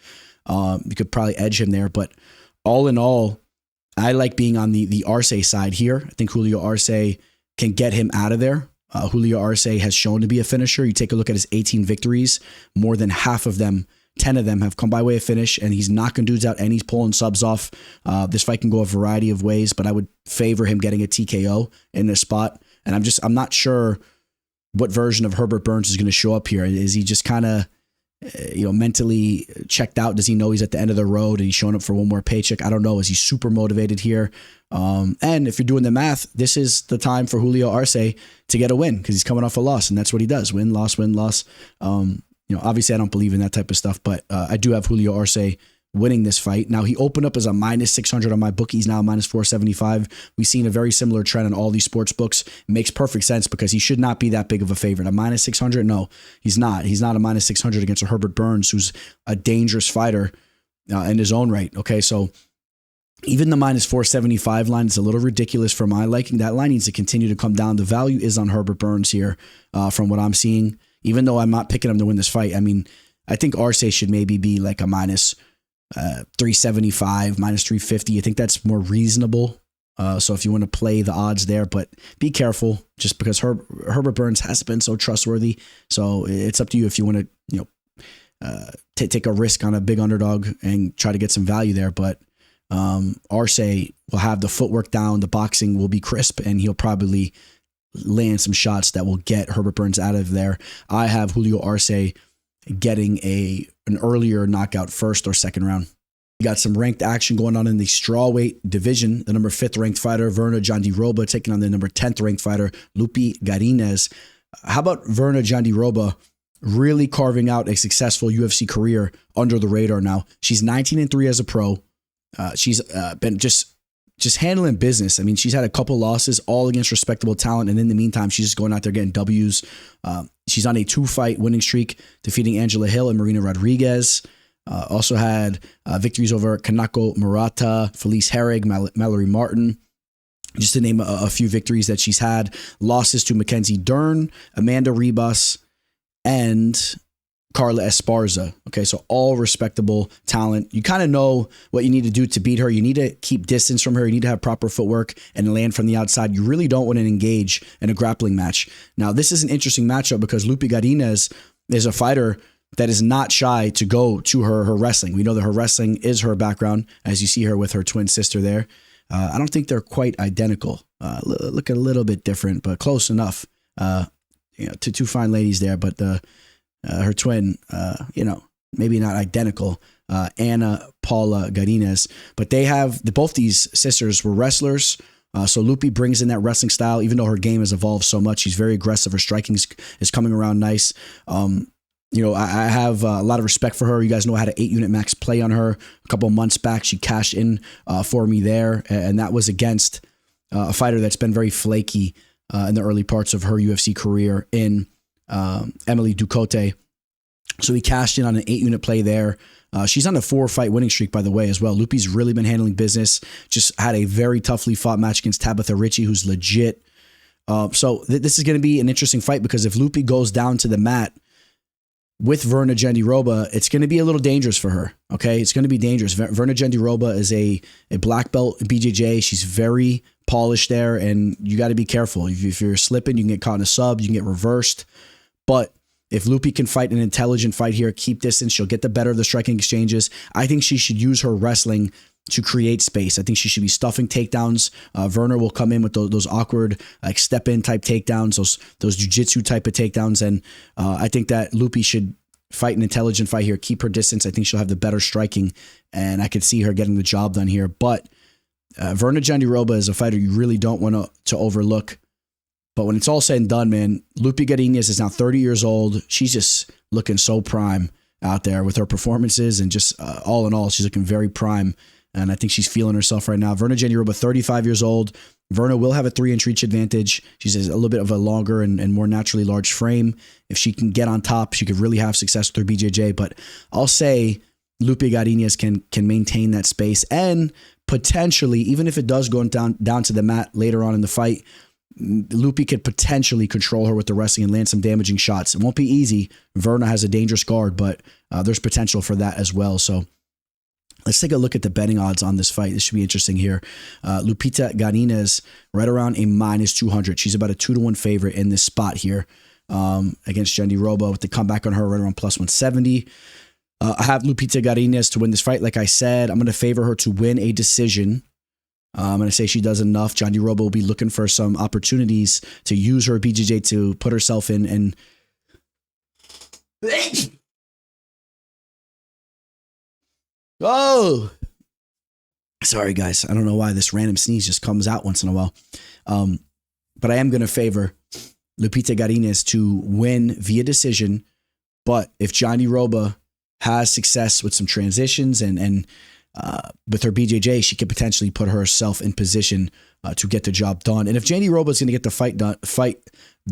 You could probably edge him there, but all in all, I like being on the Arce side here. I think Julio Arce can get him out of there. Julio Arce has shown to be a finisher. You take a look at his 18 victories, more than half of them, 10 of them have come by way of finish, and he's knocking dudes out and he's pulling subs off. This fight can go a variety of ways, but I would favor him getting a TKO in this spot. And I'm not sure what version of Herbert Burns is going to show up here. Is he just kind of mentally checked out? Does he know he's at the end of the road and he's showing up for one more paycheck? I don't know. Is he super motivated here? And if you're doing the math, this is the time for Julio Arce to get a win because he's coming off a loss, and that's what he does. Win, loss, win, loss. Obviously I don't believe in that type of stuff, but I do have Julio Arce winning this fight. Now, he opened up as a minus 600 on my book. He's now minus 475. We've seen a very similar trend in all these sports books. It makes perfect sense because he should not be that big of a favorite. A minus 600? No, he's not. He's not a minus 600 against a Herbert Burns, who's a dangerous fighter in his own right. Okay, so even the minus 475 line is a little ridiculous for my liking. That line needs to continue to come down. The value is on Herbert Burns here from what I'm seeing, even though I'm not picking him to win this fight. I think Arce should maybe be like a minus 375, minus 350. I think that's more reasonable. So if you want to play the odds there, but be careful just because Herbert Burns has been so trustworthy. So it's up to you if you want to, take a risk on a big underdog and try to get some value there. But Arce will have the footwork down, the boxing will be crisp, and he'll probably land some shots that will get Herbert Burns out of there. I have Julio Arce getting an earlier knockout first or second round. You got some ranked action going on in the strawweight division. The number 5th ranked fighter, Virna Jandiroba, taking on the number 10th ranked fighter, Lupita Godinez. How about Virna Jandiroba really carving out a successful UFC career under the radar now? She's 19-3 as a pro. She's been just handling business. She's had a couple losses, all against respectable talent, and in the meantime, she's just going out there getting W's. She's on a 2-fight winning streak, defeating Angela Hill and Marina Rodriguez. Also had victories over Kanako Murata, Felice Herrig, Mallory Martin, just to name a few victories that she's had. Losses to Mackenzie Dern, Amanda Ribas, and Carla Esparza. Okay, so all respectable talent. You kind of know what you need to do to beat her. You need to keep distance from her. You need to have proper footwork and land from the outside. You really don't want to engage in a grappling match. Now, this is an interesting matchup because Lupita Godinez is a fighter that is not shy to go to her wrestling. We know that her wrestling is her background, as you see her with her twin sister there. I don't think they're quite identical. Look a little bit different, but close enough. Two fine ladies there, but her twin, maybe not identical, Anna Paula Godinez, but both these sisters were wrestlers. So Lupi brings in that wrestling style, even though her game has evolved so much. She's very aggressive. Her striking is coming around nice. I have a lot of respect for her. You guys know I had an 8-unit max play on her a couple of months back. She cashed in for me there, and that was against a fighter that's been very flaky in the early parts of her UFC career in Emily Ducote. So he cashed in on an 8-unit play there. She's on a 4-fight winning streak, by the way, as well. Lupi's really been handling business. Just had a very toughly fought match against Tabitha Ritchie, who's legit. So this is going to be an interesting fight because if Lupi goes down to the mat, with Virna Jandiroba, it's going to be a little dangerous for her. Okay, it's going to be dangerous. Virna Jandiroba is a black belt BJJ. She's very polished there, and you got to be careful. If you're slipping, you can get caught in a sub, you can get reversed. But if Lupi can fight an intelligent fight here, keep distance, she'll get the better of the striking exchanges. I think she should use her wrestling to create space. I think she should be stuffing takedowns. Virna will come in with those awkward like step in type takedowns, those jiu-jitsu type of takedowns. And I think that Lupi should fight an intelligent fight here, keep her distance. I think she'll have the better striking, and I could see her getting the job done here. But Virna Jandiroba is a fighter you really don't want to overlook. But when it's all said and done, man, Lupita Godinez is now 30 years old. She's just looking so prime out there with her performances, and just all in all, she's looking very prime. And I think she's feeling herself right now. Virna Jandiroba, 35 years old. Virna will have a 3-inch reach advantage. She's a little bit of a longer and more naturally large frame. If she can get on top, she could really have success with her BJJ. But I'll say Lupita Godinez can maintain that space, and potentially, even if it does go down to the mat later on in the fight, Lupi could potentially control her with the wrestling and land some damaging shots. It won't be easy. Virna has a dangerous guard, but there's potential for that as well. So let's take a look at the betting odds on this fight. This should be interesting here. Lupita Godinez right around a -200. She's about a 2-1 favorite in this spot here against Jandiroba, with the comeback on her right around +170. I have Lupita Godinez to win this fight. Like I said, I'm going to favor her to win a decision. I'm going to say she does enough. Jandiroba will be looking for some opportunities to use her BJJ to put herself in. And oh, sorry guys. I don't know why this random sneeze just comes out once in a while. But I am going to favor Lupita Godinez to win via decision. But if Jandiroba has success with some transitions and with her BJJ, she could potentially put herself in position to get the job done. And if Jandiroba is going to get the fight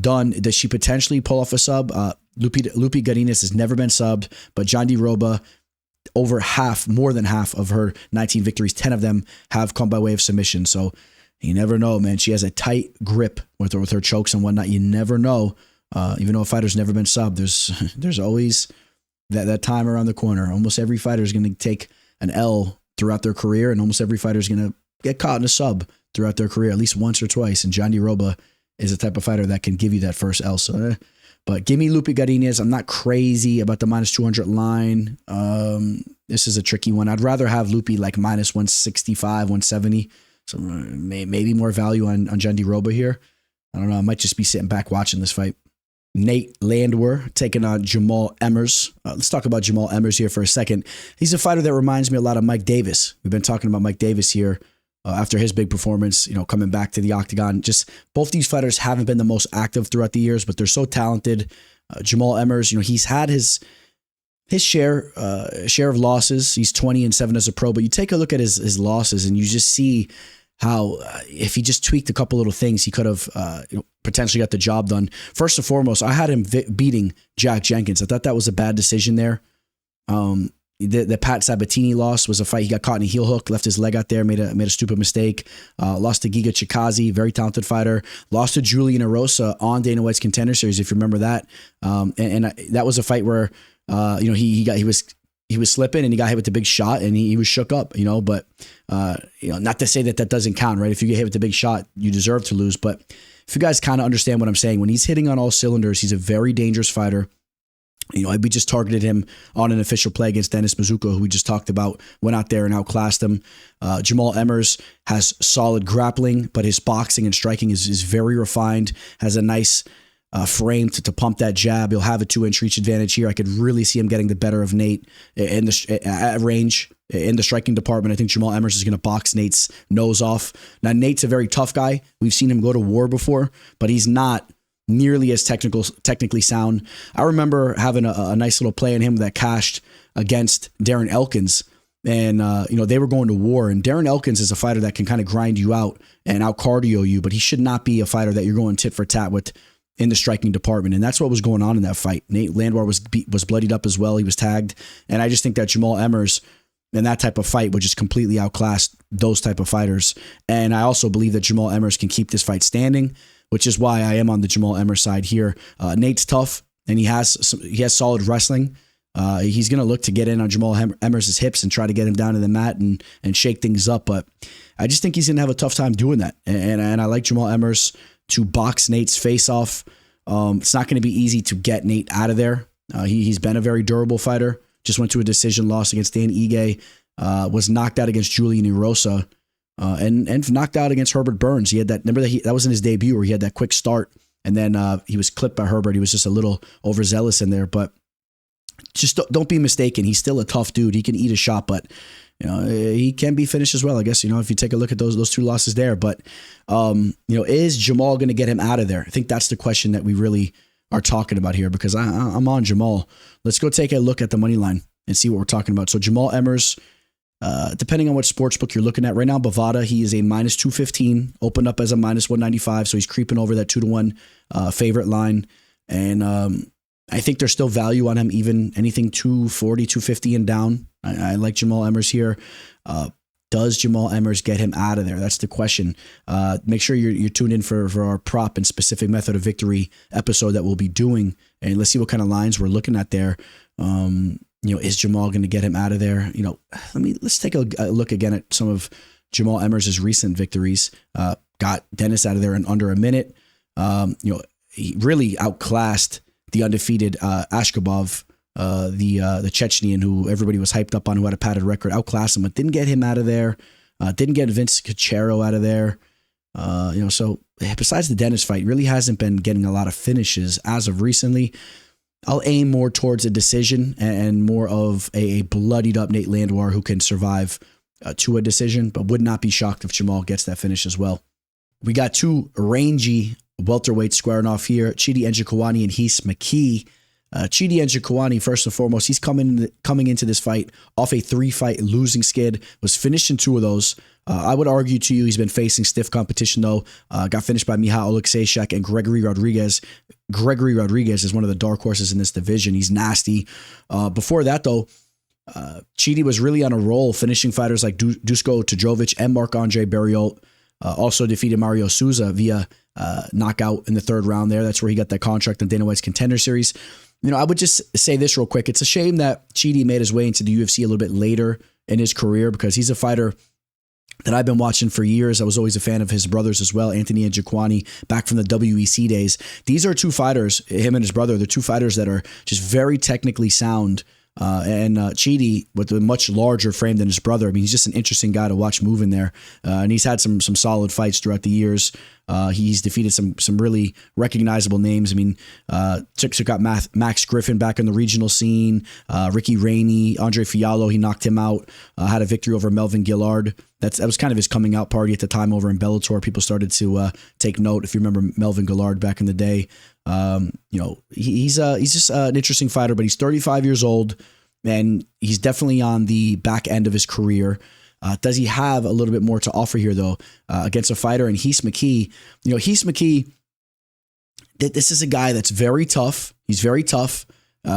done, does she potentially pull off a sub? Lupi Godinez has never been subbed, but Jandiroba, more than half of her 19 victories, 10 of them have come by way of submission. So you never know, man. She has a tight grip with her chokes and whatnot. You never know. Even though a fighter's never been subbed, there's always that time around the corner. Almost every fighter is going to take an L throughout their career, and almost every fighter is going to get caught in a sub throughout their career, at least once or twice. And Jandiroba is the type of fighter that can give you that first L. So, but give me Lupita Godinez. I'm not crazy about the -200 line. This is a tricky one. I'd rather have Lupi like -165, 170. So maybe more value on Jandiroba here. I don't know. I might just be sitting back watching this fight. Nate Landwehr taking on Jamall Emmers. Let's talk about Jamall Emmers here for a second. He's a fighter that reminds me a lot of Mike Davis. We've been talking about Mike Davis here after his big performance, coming back to the octagon. Just both these fighters haven't been the most active throughout the years, but they're so talented. Jamall Emmers, he's had his share of losses. He's 20-7 as a pro, but you take a look at his losses and you just see how if he just tweaked a couple little things, he could have potentially got the job done. First and foremost, I had him beating Jack Jenkins. I thought that was a bad decision there. The Pat Sabatini loss was a fight. He got caught in a heel hook, left his leg out there, made a stupid mistake. Lost to Giga Chikazi, very talented fighter. Lost to Julian Erosa on Dana White's Contender Series, if you remember that. And that was a fight where he was slipping and he got hit with the big shot and he was shook up, but not to say that doesn't count, right? If you get hit with the big shot, you deserve to lose. But if you guys kind of understand what I'm saying, when he's hitting on all cylinders, he's a very dangerous fighter. We just targeted him on an official play against Dennis Buzukja, who we just talked about, went out there and outclassed him. Jamall Emmers has solid grappling, but his boxing and striking is very refined, has a nice frame to pump that jab. He'll have a 2-inch reach advantage here. I could really see him getting the better of Nate at range in the striking department. I think Jamall Emmers is going to box Nate's nose off. Now, Nate's a very tough guy. We've seen him go to war before, but he's not nearly as technically sound. I remember having a nice little play on him that cashed against Darren Elkins. And, they were going to war. And Darren Elkins is a fighter that can kind of grind you out and out cardio you, but he should not be a fighter that you're going tit for tat with in the striking department. And that's what was going on in that fight. Nate Landwehr was bloodied up as well. He was tagged. And I just think that Jamall Emmers in that type of fight would just completely outclass those type of fighters. And I also believe that Jamall Emmers can keep this fight standing, which is why I am on the Jamall Emmers side here. Nate's tough. and he has solid wrestling. He's going to look to get in on Jamall Emmers' hips and try to get him down to the mat and shake things up. But I just think he's going to have a tough time doing that. And I like Jamall Emmers to box Nate's face off. It's not going to be easy to get Nate out of there. He's been a very durable fighter. Just went to a decision loss against Dan Ige. Was knocked out against Julian Erosa. And knocked out against Herbert Burns. He had that. Remember that was in his debut where he had that quick start. And then he was clipped by Herbert. He was just a little overzealous in there. But just don't be mistaken. He's still a tough dude. He can eat a shot, but he can be finished as well, I guess, if you take a look at those two losses there. But, is Jamall going to get him out of there? I think that's the question that we really are talking about here, because I'm on Jamall. Let's go take a look at the money line and see what we're talking about. So Jamall Emmers, depending on what sportsbook you're looking at right now, Bovada, he is a minus 215, opened up as a minus 195. So he's creeping over that 2-1 favorite line. And I think there's still value on him, even anything 240, 250 and down. I like Jamall Emmers here. Does Jamall Emmers get him out of there? That's the question. Make sure you're tuned in for our prop and specific method of victory episode that we'll be doing. And let's see what kind of lines we're looking at there. Is Jamall going to get him out of there? Let's take a look again at some of Jamall Emmers' recent victories. Got Dennis out of there in under a minute. He really outclassed the undefeated Ashkabov, the Chechnyan, who everybody was hyped up on, who had a padded record, outclassed him, but didn't get him out of there. Didn't get Vince Cachero out of there. So besides the Dennis fight, really hasn't been getting a lot of finishes as of recently. I'll aim more towards a decision and more of a bloodied up Nate Landwehr who can survive to a decision, but would not be shocked if Jamall gets that finish as well. We got two rangy welterweights squaring off here, Chidi Njokuani and Rhys McKee. Chidi Njokuani, first and foremost, he's coming into this fight off a 3-fight losing skid, was finished in 2 of those. I would argue to you he's been facing stiff competition, though. Got finished by Michał Oleksiejczak and Gregory Rodriguez. Gregory Rodriguez is one of the dark horses in this division. He's nasty. Before that, though, Chidi was really on a roll, finishing fighters like Dusko Todorovic and Marc-Andre Barriault. Also defeated Mario Souza via knockout in the 3rd round there. That's where he got that contract on Dana White's Contender Series. I would just say this real quick. It's a shame that Chidi made his way into the UFC a little bit later in his career, because he's a fighter that I've been watching for years. I was always a fan of his brothers as well, Anthony and Njokuani, back from the WEC days. These are 2 fighters, him and his brother, they're 2 fighters that are just very technically sound. And Chidi, with a much larger frame than his brother, he's just an interesting guy to watch move in there. And he's had some solid fights throughout the years. He's defeated some really recognizable names. Took out Max Griffin back in the regional scene. Ricky Rainey, Andre Fiallo, he knocked him out. Had a victory over Melvin Gillard. That was kind of his coming out party at the time over in Bellator. People started to take note. If you remember Melvin Gillard back in the day. He's just an interesting fighter, but he's 35 years old and he's definitely on the back end of his career. Does he have a little bit more to offer here, though, against a fighter? And Rhys McKee, Rhys McKee, this is a guy that's very tough. He's very tough.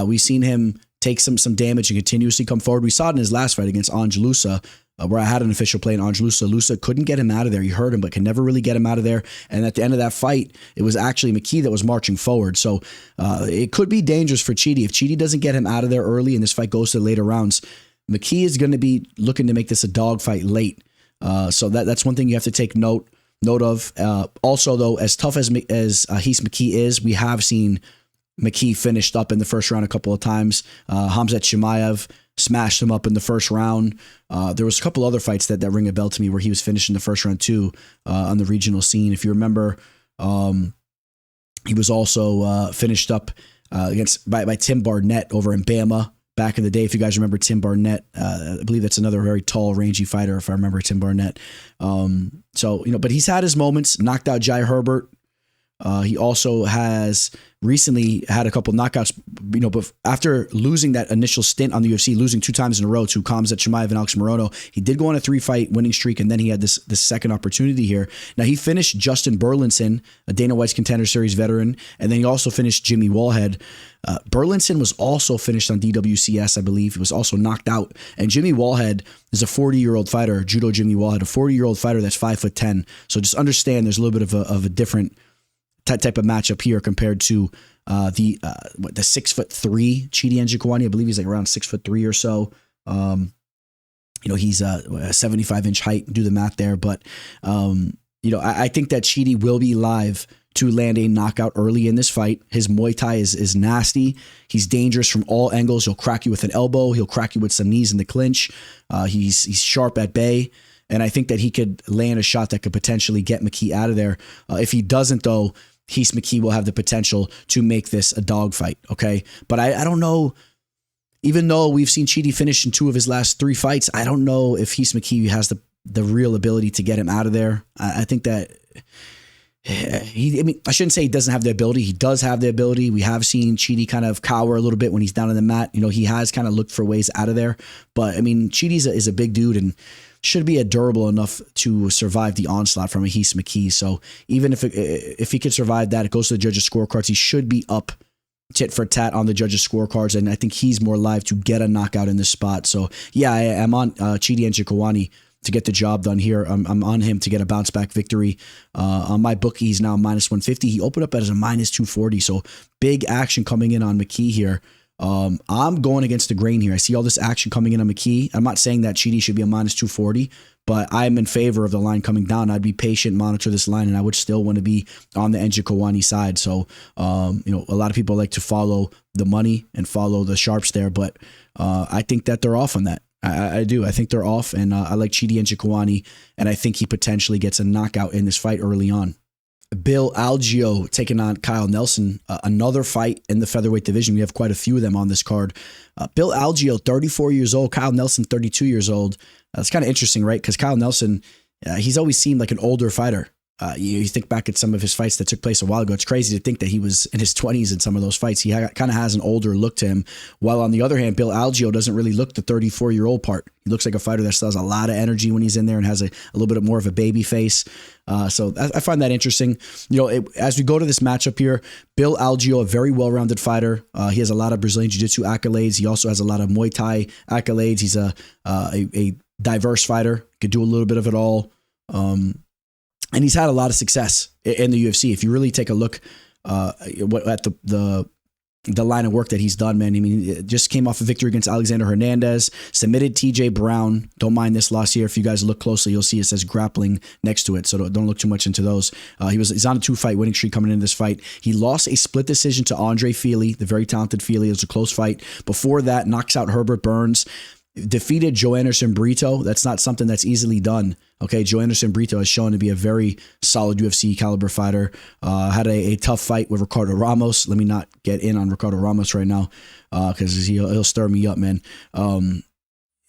We've seen him take some damage and continuously come forward. We saw it in his last fight against Angelusa, where I had an official play in Angelusa. Lusa couldn't get him out of there. He hurt him, but could never really get him out of there. And at the end of that fight, it was actually McKee that was marching forward. So it could be dangerous for Chidi. If Chidi doesn't get him out of there early and this fight goes to the later rounds, McKee is going to be looking to make this a dogfight late. So that's one thing you have to take note of. Also, though, as tough as Rhys McKee is, we have seen McKee finished up in the first round a couple of times. Khamzat Chimaev smashed him up in the first round. There was a couple other fights that ring a bell to me where he was finished in the first round too, on the regional scene. If you remember, he was also finished up by Tim Barnett over in Bama back in the day. If you guys remember Tim Barnett, I believe that's another very tall, rangy fighter, if I remember Tim Barnett. But he's had his moments, knocked out Jai Herbert. He also has recently had a couple knockouts, but after losing that initial stint on the UFC, losing 2 times in a row to Khamzat Chimaev and Alex Morono, he did go on a 3-fight winning streak, and then he had this second opportunity here. Now, he finished Justin Burlinson, a Dana White's Contender Series veteran, and then he also finished Jimmy Wallhead. Burlinson was also finished on DWCS, I believe. He was also knocked out. And Jimmy Wallhead is a 40-year-old fighter, Judo Jimmy Wallhead, a 40-year-old fighter that's 5'10". So just understand there's a little bit of a different type of matchup here compared to the 6'3" Chidi Njokuani. I believe he's like around 6'3" or so. He's a 75-inch height. Do the math there, but I think that Chidi will be live to land a knockout early in this fight. His Muay Thai is nasty. He's dangerous from all angles. He'll crack you with an elbow. He'll crack you with some knees in the clinch. He's sharp at bay. And I think that he could land a shot that could potentially get McKee out of there. If he doesn't, though, Rhys McKee will have the potential to make this a dogfight. Okay. But I don't know. Even though we've seen Chidi finish in 2 of his last 3 fights, I don't know if Rhys McKee has the real ability to get him out of there. I think that I shouldn't say he doesn't have the ability. He does have the ability. We have seen Chidi kind of cower a little bit when he's down on the mat. He has kind of looked for ways out of there. But I mean, Chidi is a big dude and should be durable enough to survive the onslaught from a Rhys McKee. So even if he could survive that, it goes to the judges' scorecards. He should be up tit for tat on the judges' scorecards, and I think he's more live to get a knockout in this spot. So yeah, I'm on Chidi Njokuani to get the job done here. I'm on him to get a bounce back victory. On my bookie, he's now -150. He opened up as a -240. So big action coming in on McKee here. I'm going against the grain here. I see all this action coming in on McKee. I'm not saying that Chidi should be a -240, but I'm in favor of the line coming down. I'd be patient, monitor this line, and I would still want to be on the Njokuani side. So, a lot of people like to follow the money and follow the sharps there, but I think that they're off on that. I do. I think they're off, and I like Chidi Njokuani, and I think he potentially gets a knockout in this fight early on. Bill Algeo taking on Kyle Nelson, another fight in the featherweight division. We have quite a few of them on this card. Bill Algeo, 34 years old. Kyle Nelson, 32 years old. It's kind of interesting, right? Because Kyle Nelson, he's always seemed like an older fighter. You think back at some of his fights that took place a while ago. It's crazy to think that he was in his 20s in some of those fights. He kind of has an older look to him. While on the other hand, Bill Algeo doesn't really look the 34-year-old part. He looks like a fighter that still has a lot of energy when he's in there and has a little bit more of a baby face. So I find that interesting. As we go to this matchup here, Bill Algeo, a very well-rounded fighter. He has a lot of Brazilian Jiu-Jitsu accolades. He also has a lot of Muay Thai accolades. He's a diverse fighter. Could do a little bit of it all. And he's had a lot of success in the UFC. If you really take a look at the line of work that he's done, man. I mean, it just came off a victory against Alexander Hernandez, submitted TJ Brown. Don't mind this loss here. If you guys look closely, you'll see it says grappling next to it. So don't look too much into those. He's on a 2-fight winning streak coming into this fight. He lost a split decision to Andre Fili, the very talented Fili. It was a close fight. Before that, knocks out Herbert Burns. Defeated Joe Anderson Brito. That's not something that's easily done. Okay, Joe Anderson Brito has shown to be a very solid UFC caliber fighter. Had a tough fight with Ricardo Ramos. Let me not get in on Ricardo Ramos right now because he'll stir me up, man.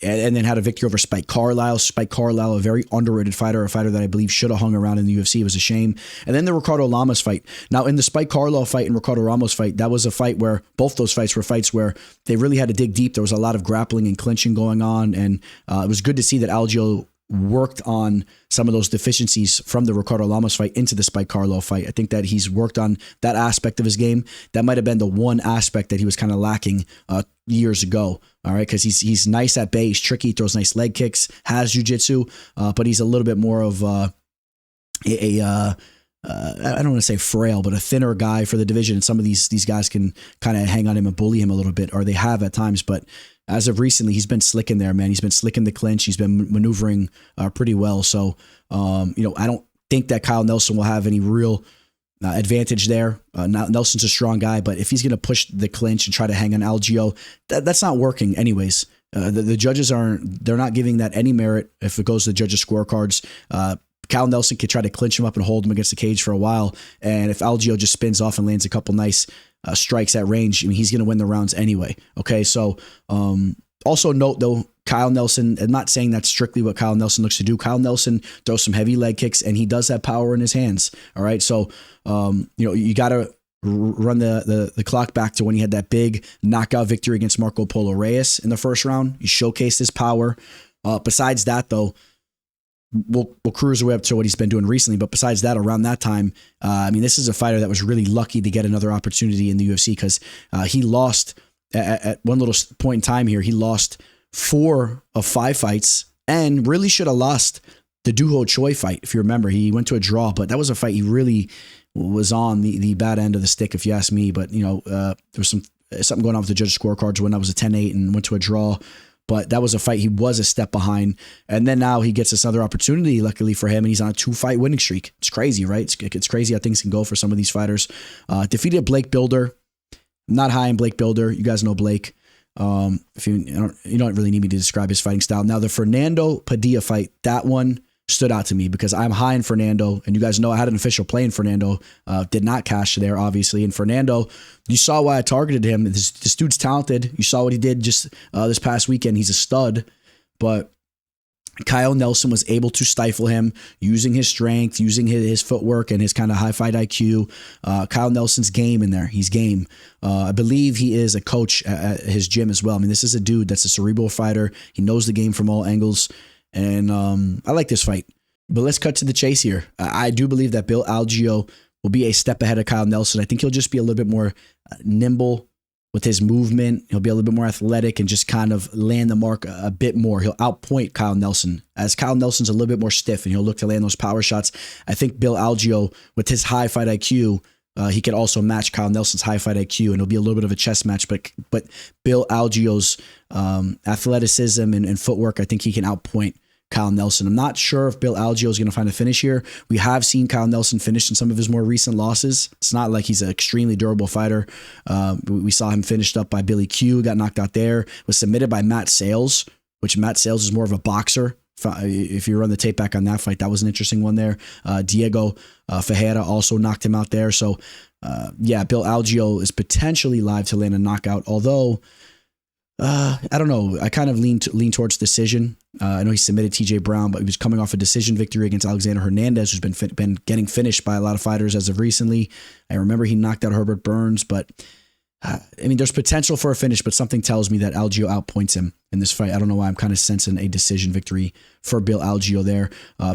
And then had a victory over Spike Carlisle. Spike Carlisle, a very underrated fighter, a fighter that I believe should have hung around in the UFC. It was a shame. And then the Ricardo Lamas fight. Now, in the Spike Carlisle fight and Ricardo Ramos fight, that was a fight where both those fights were fights where they really had to dig deep. There was a lot of grappling and clinching going on. And it was good to see that Algeo worked on some of those deficiencies from the Ricardo Lamas fight into the Spike Carlisle fight. I think that he's worked on that aspect of his game. That might have been the one aspect that he was kind of lacking years ago. All right, because he's nice at bay, he's tricky, throws nice leg kicks, has jiu-jitsu, but he's a little bit more of I don't want to say frail, but a thinner guy for the division. And some of these guys can kind of hang on him and bully him a little bit, or they have at times. But as of recently, he's been slick in there, man. He's been slick in the clinch. He's been maneuvering pretty well. So, I don't think that Kyle Nelson will have any real advantage there. Nelson's a strong guy, but if he's going to push the clinch and try to hang on Algeo, that's not working anyways. The judges they're not giving that any merit if it goes to the judges' scorecards. Kyle Nelson could try to clinch him up and hold him against the cage for a while. And if Algeo just spins off and lands a couple nice strikes at range, I mean, he's going to win the rounds anyway. Okay, so also note, though, Kyle Nelson, I'm not saying that's strictly what Kyle Nelson looks to do. Kyle Nelson throws some heavy leg kicks, and he does have power in his hands. All right, so, you got to run the clock back to when he had that big knockout victory against Marco Polo Reyes in the first round. He showcased his power. Besides that, though, we'll cruise away up to what he's been doing recently. But besides that, around that time, this is a fighter that was really lucky to get another opportunity in the UFC because he lost at one little point in time here. He lost 4 of 5 fights and really should have lost the Doo Ho Choi fight. If you remember, he went to a draw, but that was a fight he really was on the bad end of the stick, if you ask me. But, there was something going on with the judges' scorecards when I was a 10-8 and went to a draw. But that was a fight he was a step behind. And then now he gets this other opportunity, luckily for him, and he's on a 2-fight winning streak. It's crazy, right? It's crazy how things can go for some of these fighters. Defeated Blake Bilder. Not high in Blake Bilder. You guys know Blake. If you don't really need me to describe his fighting style. Now, the Fernando Padilla fight, that one stood out to me because I'm high in Fernando, and you guys know I had an official play in Fernando. Did not cash there, obviously. And Fernando, you saw why I targeted him. This dude's talented. You saw what he did just this past weekend. He's a stud, but Kyle Nelson was able to stifle him using his strength, using his footwork and his kind of high fight IQ. Kyle Nelson's game in there. He's game. I believe he is a coach at his gym as well. I mean, this is a dude that's a cerebral fighter. He knows the game from all angles. And I like this fight. But let's cut to the chase here. I do believe that Bill Algeo will be a step ahead of Kyle Nelson. I think he'll just be a little bit more nimble with his movement. He'll be a little bit more athletic and just kind of land the mark a bit more. He'll outpoint Kyle Nelson. As Kyle Nelson's a little bit more stiff and he'll look to land those power shots, I think Bill Algeo, with his high fight IQ, he could also match Kyle Nelson's high fight IQ, and it'll be a little bit of a chess match. But Bill Algeo's athleticism and footwork, I think he can outpoint Kyle Nelson. I'm not sure if Bill Algeo is going to find a finish here. We have seen Kyle Nelson finish in some of his more recent losses. It's not like he's an extremely durable fighter. We saw him finished up by Billy Q, got knocked out there, was submitted by Matt Sales, which Matt Sales is more of a boxer. If you run the tape back on that fight, that was an interesting one there. Diego Ferreira also knocked him out there. So, Bill Algeo is potentially live to land a knockout, although I don't know. I kind of lean towards decision. I know he submitted TJ Brown, but he was coming off a decision victory against Alexander Hernandez, who's been getting finished by a lot of fighters as of recently. I remember he knocked out Herbert Burns, but there's potential for a finish, but something tells me that Algeo outpoints him in this fight. I don't know why I'm kind of sensing a decision victory for Bill Algeo there.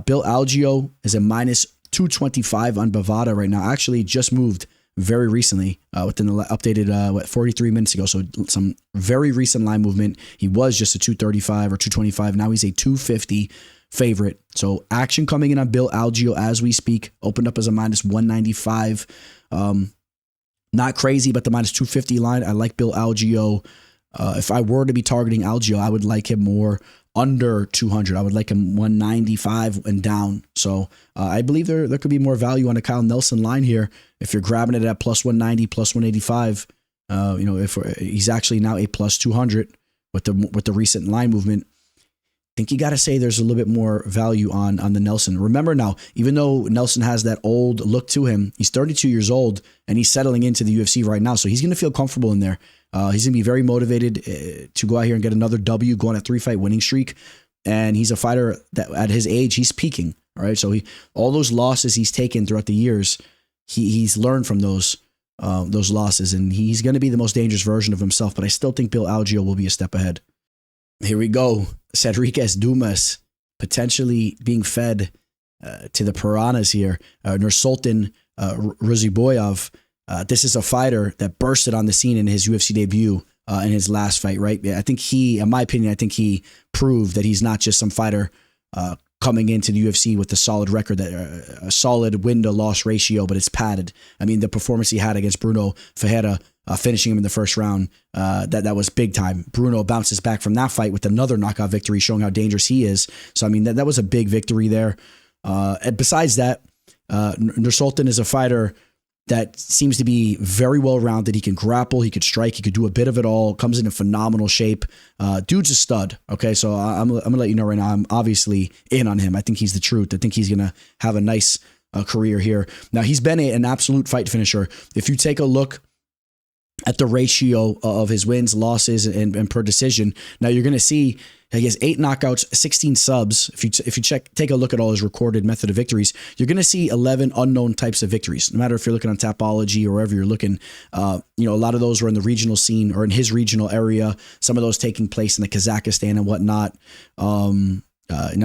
Bill Algeo is a minus 225 on Bovada right now. Actually, just moved very recently, within the updated 43 minutes ago. So some very recent line movement. He was just a 235 or 225. Now he's a 250 favorite. So action coming in on Bill Algeo as we speak. Opened up as a minus 195. Not crazy, but the minus 250 line. I like Bill Algeo. If I were to be targeting Algeo, I would like him more under 200. I would like him 195 and down. So I believe there could be more value on a Kyle Nelson line here. If you're grabbing it at plus 190, plus 185, if he's actually now a plus 200 with the recent line movement, I think you got to say there's a little bit more value on the Nelson. Remember now, even though Nelson has that old look to him, he's 32 years old and he's settling into the UFC right now. So he's going to feel comfortable in there. He's going to be very motivated to go out here and get another W, go on a 3-fight winning streak. And he's a fighter that at his age, he's peaking. All right. So all those losses he's taken throughout the years, he's learned from those losses, and he's going to be the most dangerous version of himself. But I still think Bill Algeo will be a step ahead. Here we go. Cedriques Dumas potentially being fed to the piranhas here. Nursulton Ruziboyev. This is a fighter that bursted on the scene in his UFC debut in his last fight, right? I think in my opinion, he proved that he's not just some fighter coming into the UFC with a solid record, that a solid win-to-loss ratio, but it's padded. I mean, the performance he had against Bruno Ferreira, finishing him in the first round, that was big time. Bruno bounces back from that fight with another knockout victory, showing how dangerous he is. So, I mean, that was a big victory there. And besides that, Nursulton is a fighter that seems to be very well-rounded. He can grapple, he could strike, he could do a bit of it all, comes in phenomenal shape. Dude's a stud, okay? So I'm going to let you know right now, I'm obviously in on him. I think he's the truth. I think he's going to have a nice career here. Now, he's been an absolute fight finisher. If you take a look at the ratio of his wins, losses, and per decision, now you're going to see, I guess, 8 knockouts, 16 subs. If you take a look at all his recorded method of victories, you're going to see 11 unknown types of victories. No matter if you're looking on Tapology or wherever you're looking, a lot of those were in the regional scene or in his regional area. Some of those taking place in the Kazakhstan and whatnot.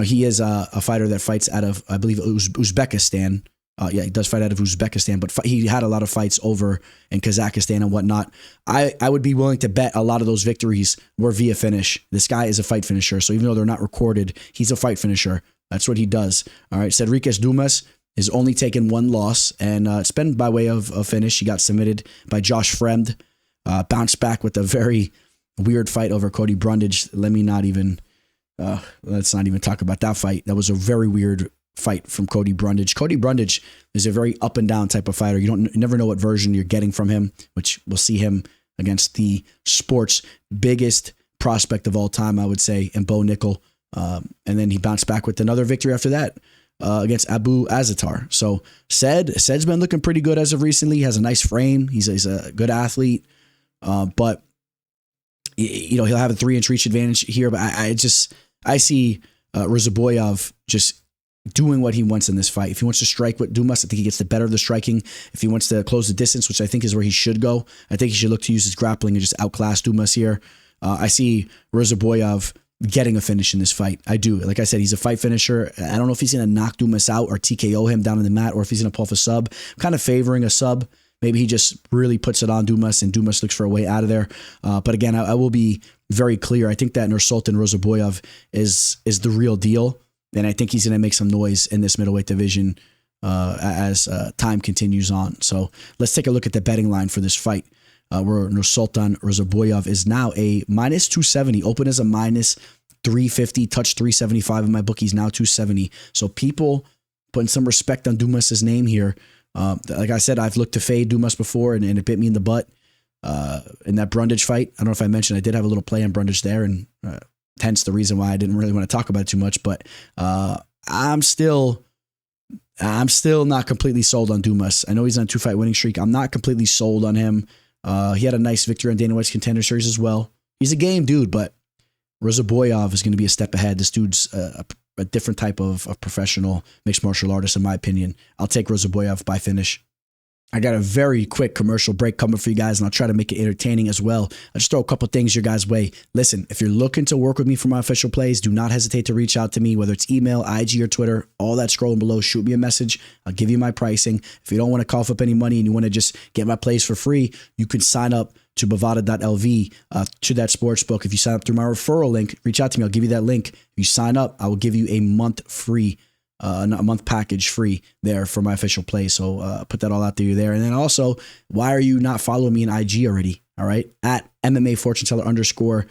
He is a fighter that fights out of, I believe, Uzbekistan. He does fight out of Uzbekistan, but he had a lot of fights over in Kazakhstan and whatnot. I would be willing to bet a lot of those victories were via finish. This guy is a fight finisher, so even though they're not recorded, he's a fight finisher. That's what he does. All right, Cedriques Dumas, has only taken one loss, and it's been by way of a finish. He got submitted by Josh Fremd, bounced back with a very weird fight over Cody Brundage. Let's not even talk about that fight. That was a very weird fight from Cody Brundage. Cody Brundage is a very up and down type of fighter. You never know what version you're getting from him, which we'll see him against the sport's biggest prospect of all time, I would say, in Bo Nickel. And then he bounced back with another victory after that against Abu Azatar. So Sed's been looking pretty good as of recently. He has a nice frame. He's a good athlete. But he'll have a 3-inch reach advantage here. But I see Razaboyev just doing what he wants in this fight. If he wants to strike with Dumas, I think he gets the better of the striking. If he wants to close the distance, which I think is where he should go, I think he should look to use his grappling and just outclass Dumas here. I see Razaboyev getting a finish in this fight. I do. Like I said, he's a fight finisher. I don't know if he's going to knock Dumas out or TKO him down in the mat, or if he's going to pull off a sub. I'm kind of favoring a sub. Maybe he just really puts it on Dumas, and Dumas looks for a way out of there. But again, I will be very clear. I think that Nursulton Razaboyev is the real deal. And I think he's going to make some noise in this middleweight division as time continues on. So let's take a look at the betting line for this fight, where Nursulton Razaboyev is now a minus 270, open as a minus 350, touch 375 in my book. He's now 270. So people putting some respect on Dumas' name here. Like I said, I've looked to fade Dumas before, and it bit me in the butt in that Brundage fight. I don't know if I mentioned I did have a little play on Brundage there, and hence the reason why I didn't really want to talk about it too much. But I'm still not completely sold on Dumas. I know he's on a 2-fight winning streak. I'm not completely sold on him. He had a nice victory on Dana White's Contender Series as well. He's a game dude, but Razaboyev is going to be a step ahead. This dude's a different type of professional mixed martial artist, in my opinion. I'll take Razaboyev by finish. I got a very quick commercial break coming for you guys, and I'll try to make it entertaining as well. I'll just throw a couple things your guys' way. Listen, if you're looking to work with me for my official plays, do not hesitate to reach out to me, whether it's email, IG, or Twitter, all that scrolling below. Shoot me a message. I'll give you my pricing. If you don't want to cough up any money and you want to just get my plays for free, you can sign up to bovada.lv to that sports book. If you sign up through my referral link, reach out to me. I'll give you that link. If you sign up, I will give you a month free. A month package free there for my official play. So put that all out there. And then also, why are you not following me in IG already? All right. At MMA Fortune Teller _.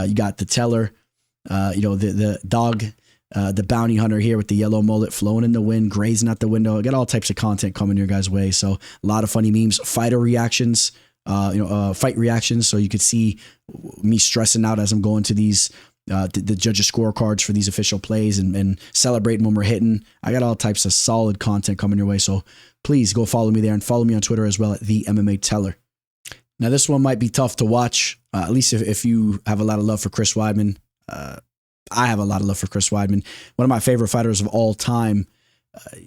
You got the teller, the dog, the bounty hunter here with the yellow mullet flowing in the wind, grazing out the window. I got all types of content coming your guys' way. So a lot of funny memes, fighter reactions, fight reactions. So you could see me stressing out as I'm going to these the judges' scorecards for these official plays and celebrating when we're hitting. I got all types of solid content coming your way. So please go follow me there, and follow me on Twitter as well at the MMA Teller. Now, this one might be tough to watch, at least if you have a lot of love for Chris Weidman. I have a lot of love for Chris Weidman. One of my favorite fighters of all time.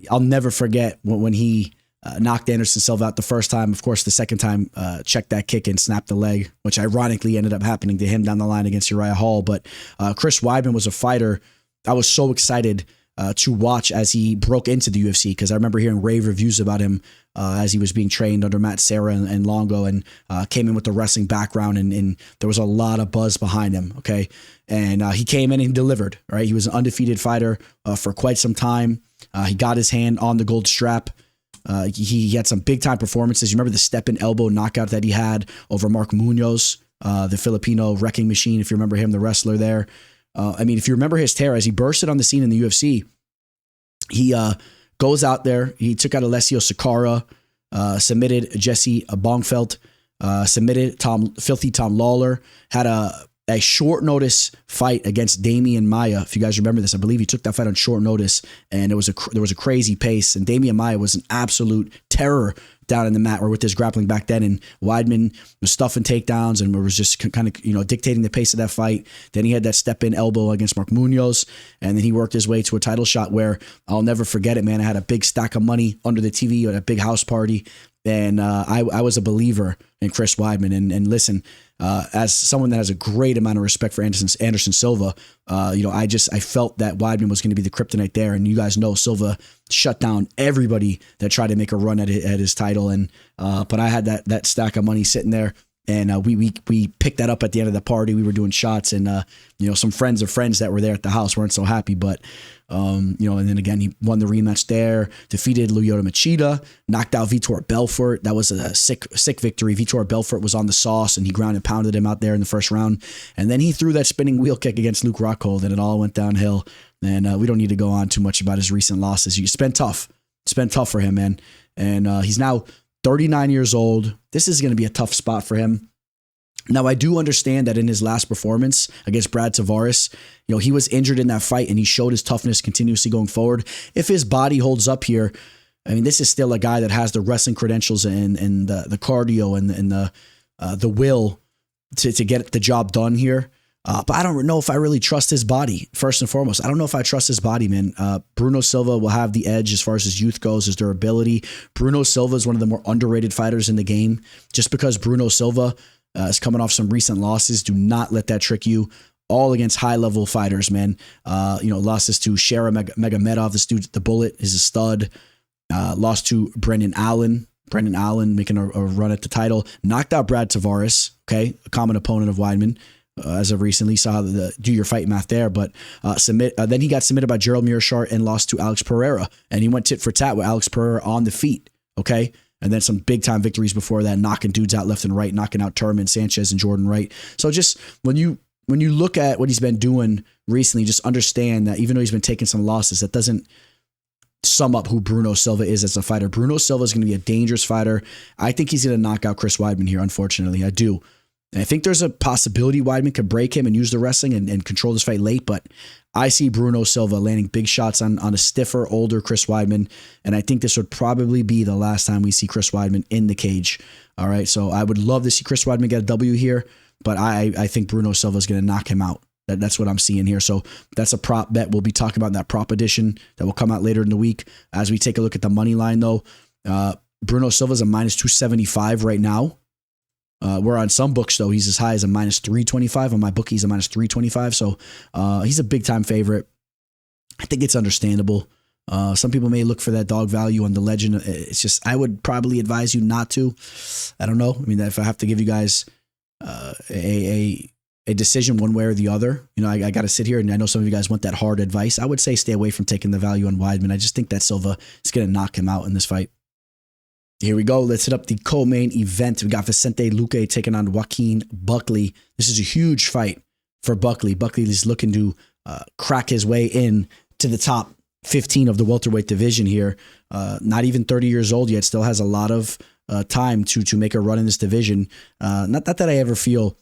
I'll never forget when he knocked Anderson Silva out the first time. Of course, the second time, checked that kick and snapped the leg, which ironically ended up happening to him down the line against Uriah Hall. But Chris Weidman was a fighter I was so excited to watch as he broke into the UFC, because I remember hearing rave reviews about him as he was being trained under Matt Serra and Longo, and came in with the wrestling background, and there was a lot of buzz behind him, okay? And he came in and delivered, right? He was an undefeated fighter for quite some time. He got his hand on the gold strap. He had some big-time performances. You remember the step-in elbow knockout that he had over Mark Munoz, the Filipino wrecking machine, if you remember him, the wrestler there. I mean, if you remember his tear, as he bursted on the scene in the UFC, he goes out there. He took out Alessio Sakara, submitted Jesse Bongfeld, submitted Filthy Tom Lawler, had a short notice fight against Damian Maia. If you guys remember this, I believe he took that fight on short notice, and there was a crazy pace, and Damian Maia was an absolute terror down in the mat or with his grappling back then, and Weidman was stuffing takedowns and was just kind of dictating the pace of that fight. Then he had that step-in elbow against Mark Munoz, and then he worked his way to a title shot where I'll never forget it, man. I had a big stack of money under the TV at a big house party, and I was a believer in Chris Weidman. And listen, as someone that has a great amount of respect for Anderson Silva, I felt that Weidman was going to be the kryptonite there. And you guys know Silva shut down everybody that tried to make a run at his title. And but I had that stack of money sitting there, And we picked that up at the end of the party. We were doing shots, and some friends of friends that were there at the house weren't so happy. But and then again, he won the rematch there, defeated Lyoto Machida, knocked out Vitor Belfort. That was a sick victory. Vitor Belfort was on the sauce, and he ground and pounded him out there in the first round. And then he threw that spinning wheel kick against Luke Rockhold, and it all went downhill. And we don't need to go on too much about his recent losses. It's been tough. It's been tough for him, man. And he's now 39 years old. This is going to be a tough spot for him. Now, I do understand that in his last performance against Brad Tavares, he was injured in that fight and he showed his toughness continuously going forward. If his body holds up here, I mean, this is still a guy that has the wrestling credentials and the cardio and the will to get the job done here. But I don't know if I really trust his body, first and foremost. I don't know if I trust his body, man. Bruno Silva will have the edge as far as his youth goes, his durability. Bruno Silva is one of the more underrated fighters in the game. Just because Bruno Silva is coming off some recent losses, do not let that trick you. All against high-level fighters, man. Losses to Shara Magomedov. This dude, the Bullet, is a stud. Lost to Brendan Allen. Brendan Allen making a run at the title. Knocked out Brad Tavares, okay, a common opponent of Weidman. As of recently, saw do your fight math there, but then he got submitted by Gerald Mearshart and lost to Alex Pereira, and he went tit for tat with Alex Pereira on the feet, okay? And then some big time victories before that, knocking dudes out left and right, knocking out Turman, Sanchez, and Jordan Wright. So just when you look at what he's been doing recently, just understand that even though he's been taking some losses, that doesn't sum up who Bruno Silva is as a fighter. Bruno Silva is going to be a dangerous fighter. I think he's going to knock out Chris Weidman here, unfortunately. I do. And I think there's a possibility Weidman could break him and use the wrestling and control this fight late, but I see Bruno Silva landing big shots on a stiffer, older Chris Weidman, and I think this would probably be the last time we see Chris Weidman in the cage. All right, so I would love to see Chris Weidman get a W here, but I think Bruno Silva is going to knock him out. That's what I'm seeing here. So that's a prop bet we'll be talking about in that prop edition that will come out later in the week. As we take a look at the money line, though, Bruno Silva is a minus 275 right now. Where on some books, though, he's as high as a minus 325. On my book, he's a minus 325. So he's a big-time favorite. I think it's understandable. Some people may look for that dog value on the legend. It's just, I would probably advise you not to. I don't know. I mean, if I have to give you guys a decision one way or the other, I got to sit here, and I know some of you guys want that hard advice. I would say stay away from taking the value on Weidman. I just think that Silva is going to knock him out in this fight. Here we go. Let's hit up the co-main event. We got Vicente Luque taking on Joaquin Buckley. This is a huge fight for Buckley. Buckley is looking to crack his way in to the top 15 of the welterweight division here. Not even 30 years old yet. Still has a lot of time to make a run in this division. Not that I ever feel,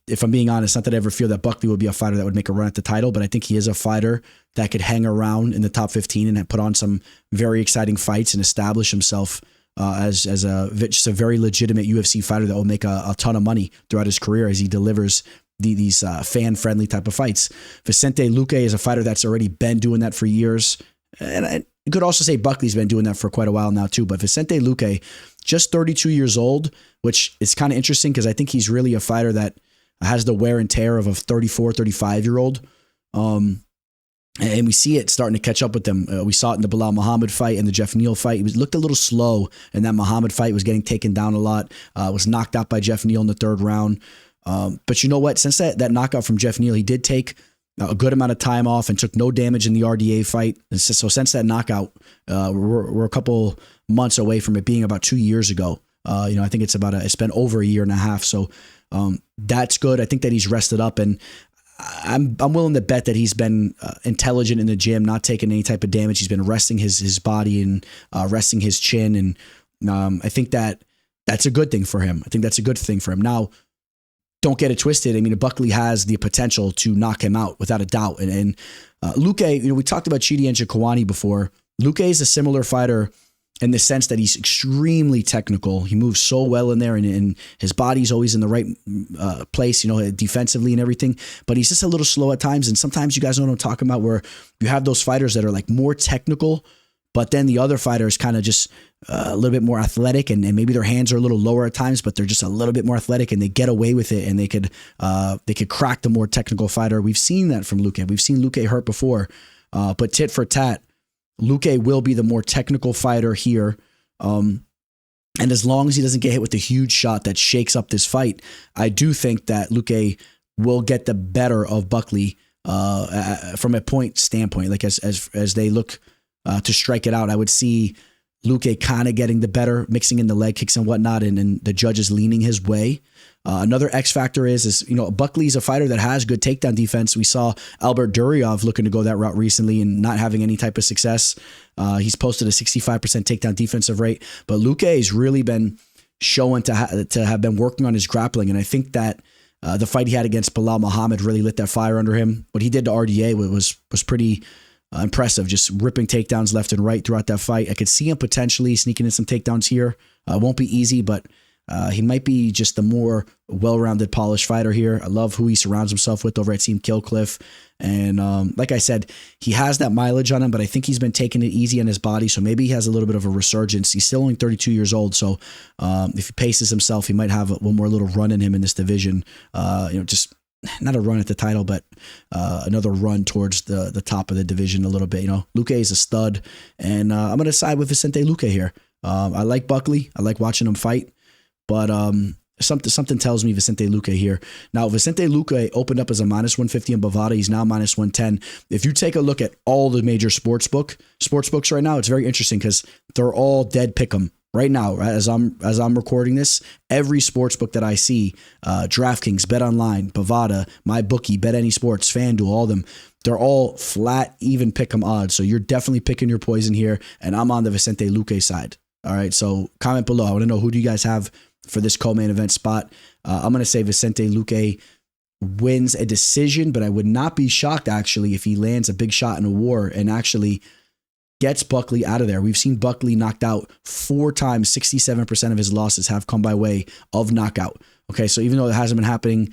if I'm being honest, not that I ever feel that Buckley would be a fighter that would make a run at the title, but I think he is a fighter that could hang around in the top 15 and put on some very exciting fights and establish himself as just a very legitimate UFC fighter that will make a ton of money throughout his career as he delivers these fan-friendly type of fights. Vicente Luque is a fighter that's already been doing that for years. And I could also say Buckley's been doing that for quite a while now too. But Vicente Luque, just 32 years old, which is kind of interesting because I think he's really a fighter that has the wear and tear of a 34, 35-year-old. And we see it starting to catch up with them. We saw it in the Bilal Muhammad fight and the Jeff Neal fight. He looked a little slow in that Muhammad fight. Was getting taken down a lot. Was knocked out by Jeff Neal in the third round. But you know what? Since that knockout from Jeff Neal, he did take a good amount of time off and took no damage in the RDA fight. And so since that knockout, we're a couple months away from it being about 2 years ago. I think it's been over a year and a half. So that's good. I think that he's rested up, and I'm willing to bet that he's been intelligent in the gym, not taking any type of damage. He's been resting his body and resting his chin, and I think that's a good thing for him. I think that's a good thing for him. Now, don't get it twisted. I mean, Buckley has the potential to knock him out without a doubt. And Luque, we talked about Chidi and Njokuani before. Luque is a similar fighter in the sense that he's extremely technical. He moves so well in there, and his body's always in the right place, defensively and everything. But he's just a little slow at times. And sometimes you guys know what I'm talking about, where you have those fighters that are like more technical, but then the other fighter is kind of just a little bit more athletic, and maybe their hands are a little lower at times, but they're just a little bit more athletic, and they get away with it, and they could crack the more technical fighter. We've seen that from Luque. We've seen Luque hurt before, but tit for tat, Luque will be the more technical fighter here. And as long as he doesn't get hit with a huge shot that shakes up this fight, I do think that Luque will get the better of Buckley from a point standpoint. Like as they look to strike it out, I would see Luque kind of getting the better, mixing in the leg kicks and whatnot, and the judges leaning his way. Another X factor is Buckley's a fighter that has good takedown defense. We saw Albert Duryov looking to go that route recently and not having any type of success. He's posted a 65% takedown defensive rate, but Luque has really been showing to have been working on his grappling, and I think that the fight he had against Bilal Muhammad really lit that fire under him. What he did to RDA was pretty impressive, just ripping takedowns left and right throughout that fight. I could see him potentially sneaking in some takedowns here. It won't be easy, but he might be just the more well-rounded, polished fighter here. I love who he surrounds himself with over at Team Killcliff. And like I said, he has that mileage on him, but I think he's been taking it easy on his body, so maybe he has a little bit of a resurgence. He's still only 32 years old, so if he paces himself, he might have one more little run in him in this division. Just not a run at the title, but another run towards the top of the division a little bit. Luque is a stud, and I'm going to side with Vicente Luque here. I like Buckley. I like watching him fight, but something tells me Vicente Luque here. Now, Vicente Luque opened up as a -150 in Bovada. He's now -110. If you take a look at all the major sports books right now, it's very interesting because they're all dead pick'em. Right now, right, as I'm recording this, every sports book that I see, DraftKings, BetOnline, Bovada, MyBookie, BetAnySports, FanDuel, all of them, they're all flat, even pick'em odds. So you're definitely picking your poison here, and I'm on the Vicente Luque side. All right, so comment below. I want to know, who do you guys have for this co-main event spot? I'm going to say Vicente Luque wins a decision, but I would not be shocked, actually, if he lands a big shot in a war and actually gets Buckley out of there. We've seen Buckley knocked out 4 times. 67% of his losses have come by way of knockout. Okay, so even though it hasn't been happening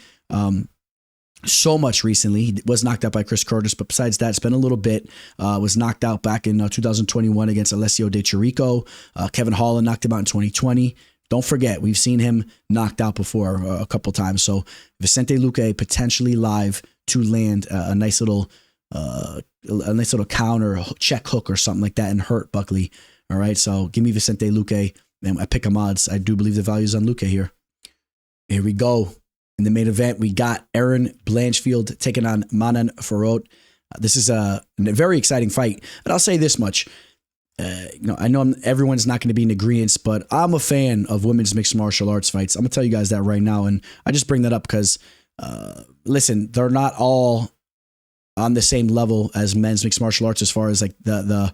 so much recently, he was knocked out by Chris Curtis, but besides that, it's been a little bit. Was knocked out back in 2021 against Alessio De Chirico. Kevin Holland knocked him out in 2020. Don't forget, we've seen him knocked out before a couple times. So Vicente Luque potentially live to land a nice little counter check hook or something like that and hurt Buckley. All right, so give me Vicente Luque, and I pick him odds. I do believe the value's on Luque here. Here we go. In the main event, we got Erin Blanchfield taking on Manon Fiorot. This is a very exciting fight, and I'll say this much. I know everyone's not going to be in agreement, but I'm a fan of women's mixed martial arts fights. I'm going to tell you guys that right now, and I just bring that up because, listen, they're not all on the same level as men's mixed martial arts as far as like the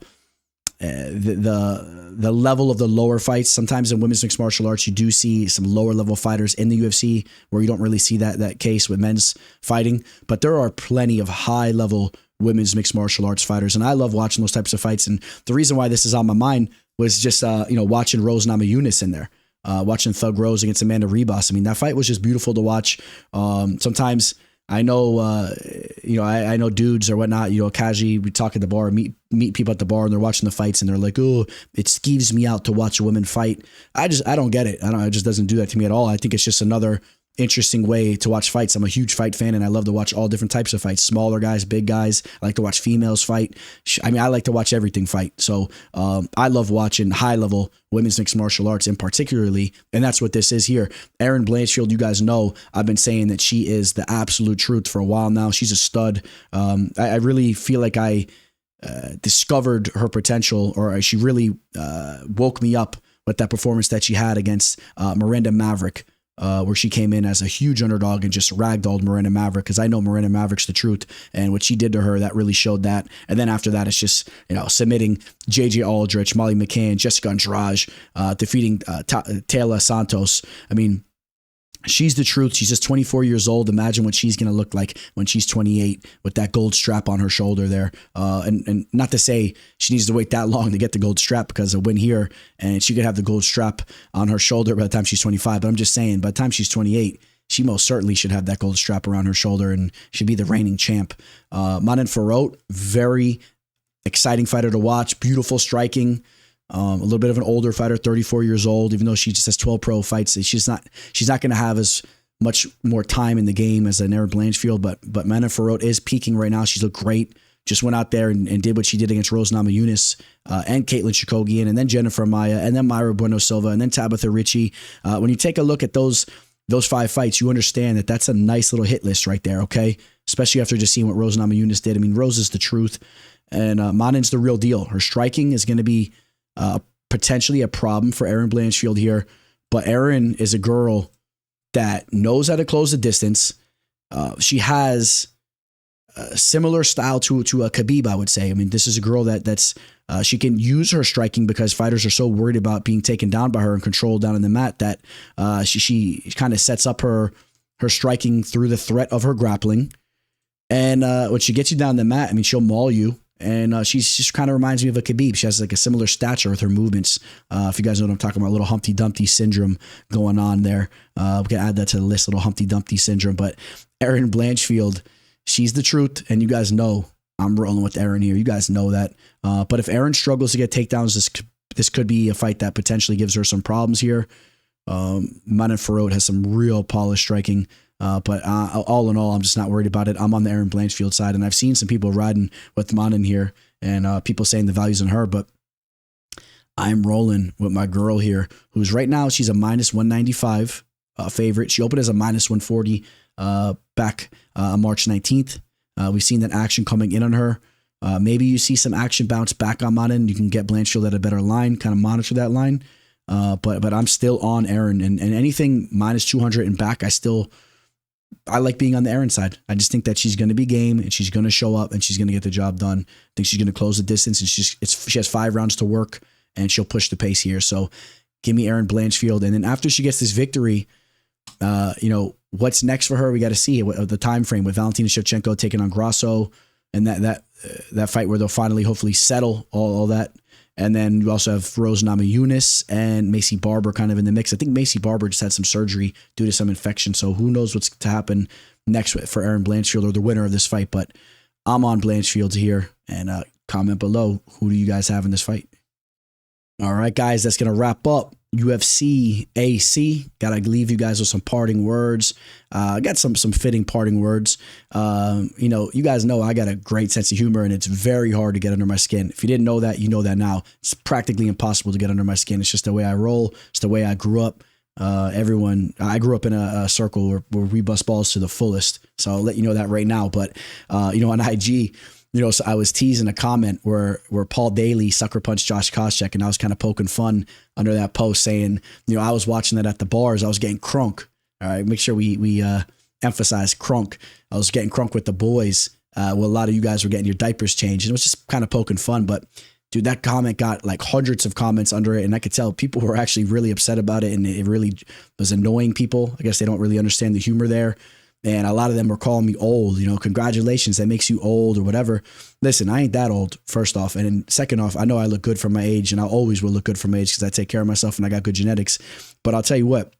level of the lower fights. Sometimes in women's mixed martial arts, you do see some lower level fighters in the UFC where you don't really see that case with men's fighting, but there are plenty of high level women's mixed martial arts fighters, and I love watching those types of fights. And the reason why this is on my mind was just watching Rose Namajunas in there, watching Thug Rose against Amanda Ribas. I mean, that fight was just beautiful to watch. Sometimes I know, I know dudes or whatnot, casually we talk at the bar, meet people at the bar, and they're watching the fights and they're like, oh, it skeeves me out to watch a woman fight. I don't get it. It just doesn't do that to me at all. I think it's just another interesting way to watch fights. I'm a huge fight fan, and I love to watch all different types of fights. Smaller guys, big guys. I like to watch females fight. I mean, I like to watch everything fight. So I love watching high-level women's mixed martial arts in particularly, and that's what this is here. Erin Blanchfield, you guys know, I've been saying that she is the absolute truth for a while now. She's a stud. I really feel like I discovered her potential, or she really woke me up with that performance that she had against Miranda Maverick, where she came in as a huge underdog and just ragdolled Miranda Maverick, because I know Miranda Maverick's the truth, and what she did to her, that really showed that. And then after that, it's just, submitting JJ Aldrich, Molly McCann, Jessica Andrade, defeating Taylor Santos. I mean, she's the truth. She's just 24 years old. Imagine what she's going to look like when she's 28 with that gold strap on her shoulder there. And not to say she needs to wait that long to get the gold strap, because a win here and she could have the gold strap on her shoulder by the time she's 25. But I'm just saying, by the time she's 28, she most certainly should have that gold strap around her shoulder and should be the reigning champ. Manon Fiorot, very exciting fighter to watch. Beautiful striking. A little bit of an older fighter, 34 years old, even though she just has 12 pro fights. She's not going to have as much more time in the game as an Erin Blanchfield, but Manon Fiorot is peaking right now. She's looked great. just went out there and did what she did against Rose Namajunas and Caitlin Chookagian, and then Jennifer Maia, and then Mayra Bueno Silva, and then Tabitha Ricci. When you take a look at those 5 fights, you understand that that's a nice little hit list right there, okay? Especially after just seeing what Rose Namajunas did. I mean, Rose is the truth, and Manon's the real deal. Her striking is going to be potentially a problem for Erin Blanchfield here, but Erin is a girl that knows how to close the distance. She has a similar style to a Khabib, I would say. I mean, this is a girl that's she can use her striking because fighters are so worried about being taken down by her and controlled down in the mat that she kind of sets up her striking through the threat of her grappling. And when she gets you down the mat, I mean, she'll maul you. And she just kind of reminds me of a Khabib. She has like a similar stature with her movements. If you guys know what I'm talking about, a little Humpty Dumpty syndrome going on there. We can add that to the list, little Humpty Dumpty syndrome. But Erin Blanchfield, she's the truth. And you guys know I'm rolling with Erin here. You guys know that. But if Erin struggles to get takedowns, this could be a fight that potentially gives her some problems here. Manon Fiorot has some real polished striking. But all in all, I'm just not worried about it. I'm on the Erin Blanchfield side, and I've seen some people riding with Manon here, and people saying the value's in her, but I'm rolling with my girl here, who's right now, she's a -195 favorite. She opened as a -140 back March 19th. We've seen that action coming in on her. Maybe you see some action bounce back on Manon. You can get Blanchfield at a better line, kind of monitor that line. But I'm still on Erin, and anything -200 and back, I like being on the Erin side. I just think that she's going to be game, and she's going to show up, and she's going to get the job done. I think she's going to close the distance, and she has 5 rounds to work, and she'll push the pace here. So give me Erin Blanchfield. And then after she gets this victory, what's next for her? We got to see the time frame with Valentina Shevchenko taking on Grasso, and that fight where they'll finally hopefully settle all that. And then you also have Rose Namajunas and Macy Barber kind of in the mix. I think Macy Barber just had some surgery due to some infection. So who knows what's to happen next for Erin Blanchfield or the winner of this fight. But I'm on Blanchfield here. And comment below, who do you guys have in this fight? All right, guys, that's going to wrap up UFC AC. Gotta leave you guys with some parting words. I got some fitting parting words. You guys know I got a great sense of humor, and it's very hard to get under my skin. If you didn't know that, you know that now. It's practically impossible to get under my skin. It's just the way I roll. It's the way I grew up. I grew up in a circle where we bust balls to the fullest. So I'll let you know that right now. But on IG, so I was teasing a comment where Paul Daly sucker punched Josh Koscheck, and I was kind of poking fun under that post saying, I was watching that at the bars. I was getting crunk. All right, make sure we emphasize crunk. I was getting crunk with the boys. A lot of you guys were getting your diapers changed, and it was just kind of poking fun. But dude, that comment got like hundreds of comments under it, and I could tell people were actually really upset about it, and it really was annoying people. I guess they don't really understand the humor there. And a lot of them were calling me old, congratulations, that makes you old or whatever. Listen, I ain't that old, first off. And then second off, I know I look good for my age, and I always will look good for my age because I take care of myself and I got good genetics. But I'll tell you what,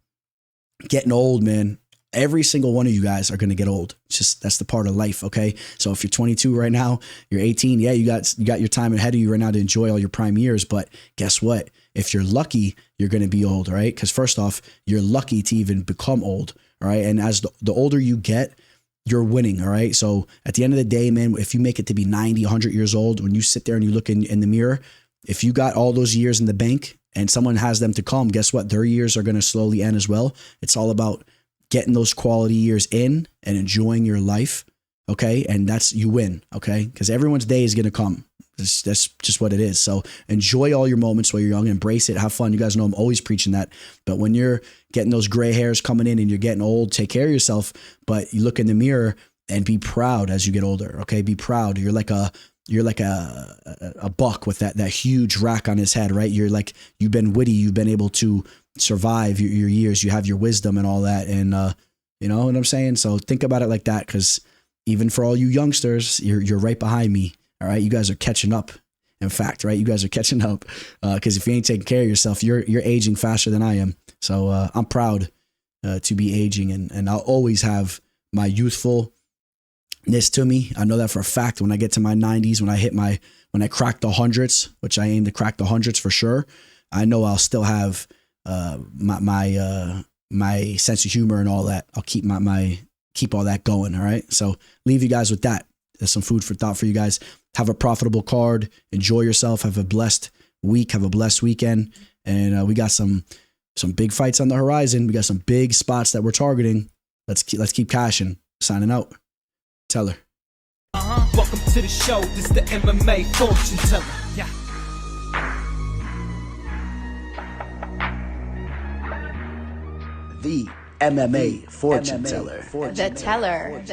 getting old, man, every single one of you guys are going to get old. It's just, that's the part of life, okay? So if you're 22 right now, you're 18, yeah, you got your time ahead of you right now to enjoy all your prime years. But guess what? If you're lucky, you're going to be old, right? Because first off, you're lucky to even become old. All right. And as the older you get, you're winning. All right. So at the end of the day, man, if you make it to be 90, 100 years old, when you sit there and you look in the mirror, if you got all those years in the bank and someone has them to come, guess what? Their years are going to slowly end as well. It's all about getting those quality years in and enjoying your life. Okay. And you win. Okay. Because everyone's day is going to come. That's just what it is. So enjoy all your moments while you're young, embrace it, have fun. You guys know I'm always preaching that. But when you're getting those gray hairs coming in and you're getting old, take care of yourself. But you look in the mirror and be proud as you get older. Okay, be proud. You're like a buck with that huge rack on his head, right? You've been witty. You've been able to survive your years. You have your wisdom and all that. And you know what I'm saying? So think about it like that, because even for all you youngsters, you're right behind me. All right, you guys are catching up. In fact, right, you guys are catching up, because if you ain't taking care of yourself, you're aging faster than I am. So I'm proud to be aging, and I'll always have my youthfulness to me. I know that for a fact. When I get to my 90s, when I crack the hundreds, which I aim to crack the hundreds for sure, I know I'll still have my sense of humor and all that. I'll keep keep all that going. All right, so leave you guys with that. That's some food for thought for you guys. Have a profitable card. Enjoy yourself. Have a blessed week. Have a blessed weekend. And we got some big fights on the horizon. We got some big spots that we're targeting. Let's keep cashing. Signing out. Teller. Welcome to the show. This the MMA fortune teller. Yeah. The MMA fortune teller. The teller.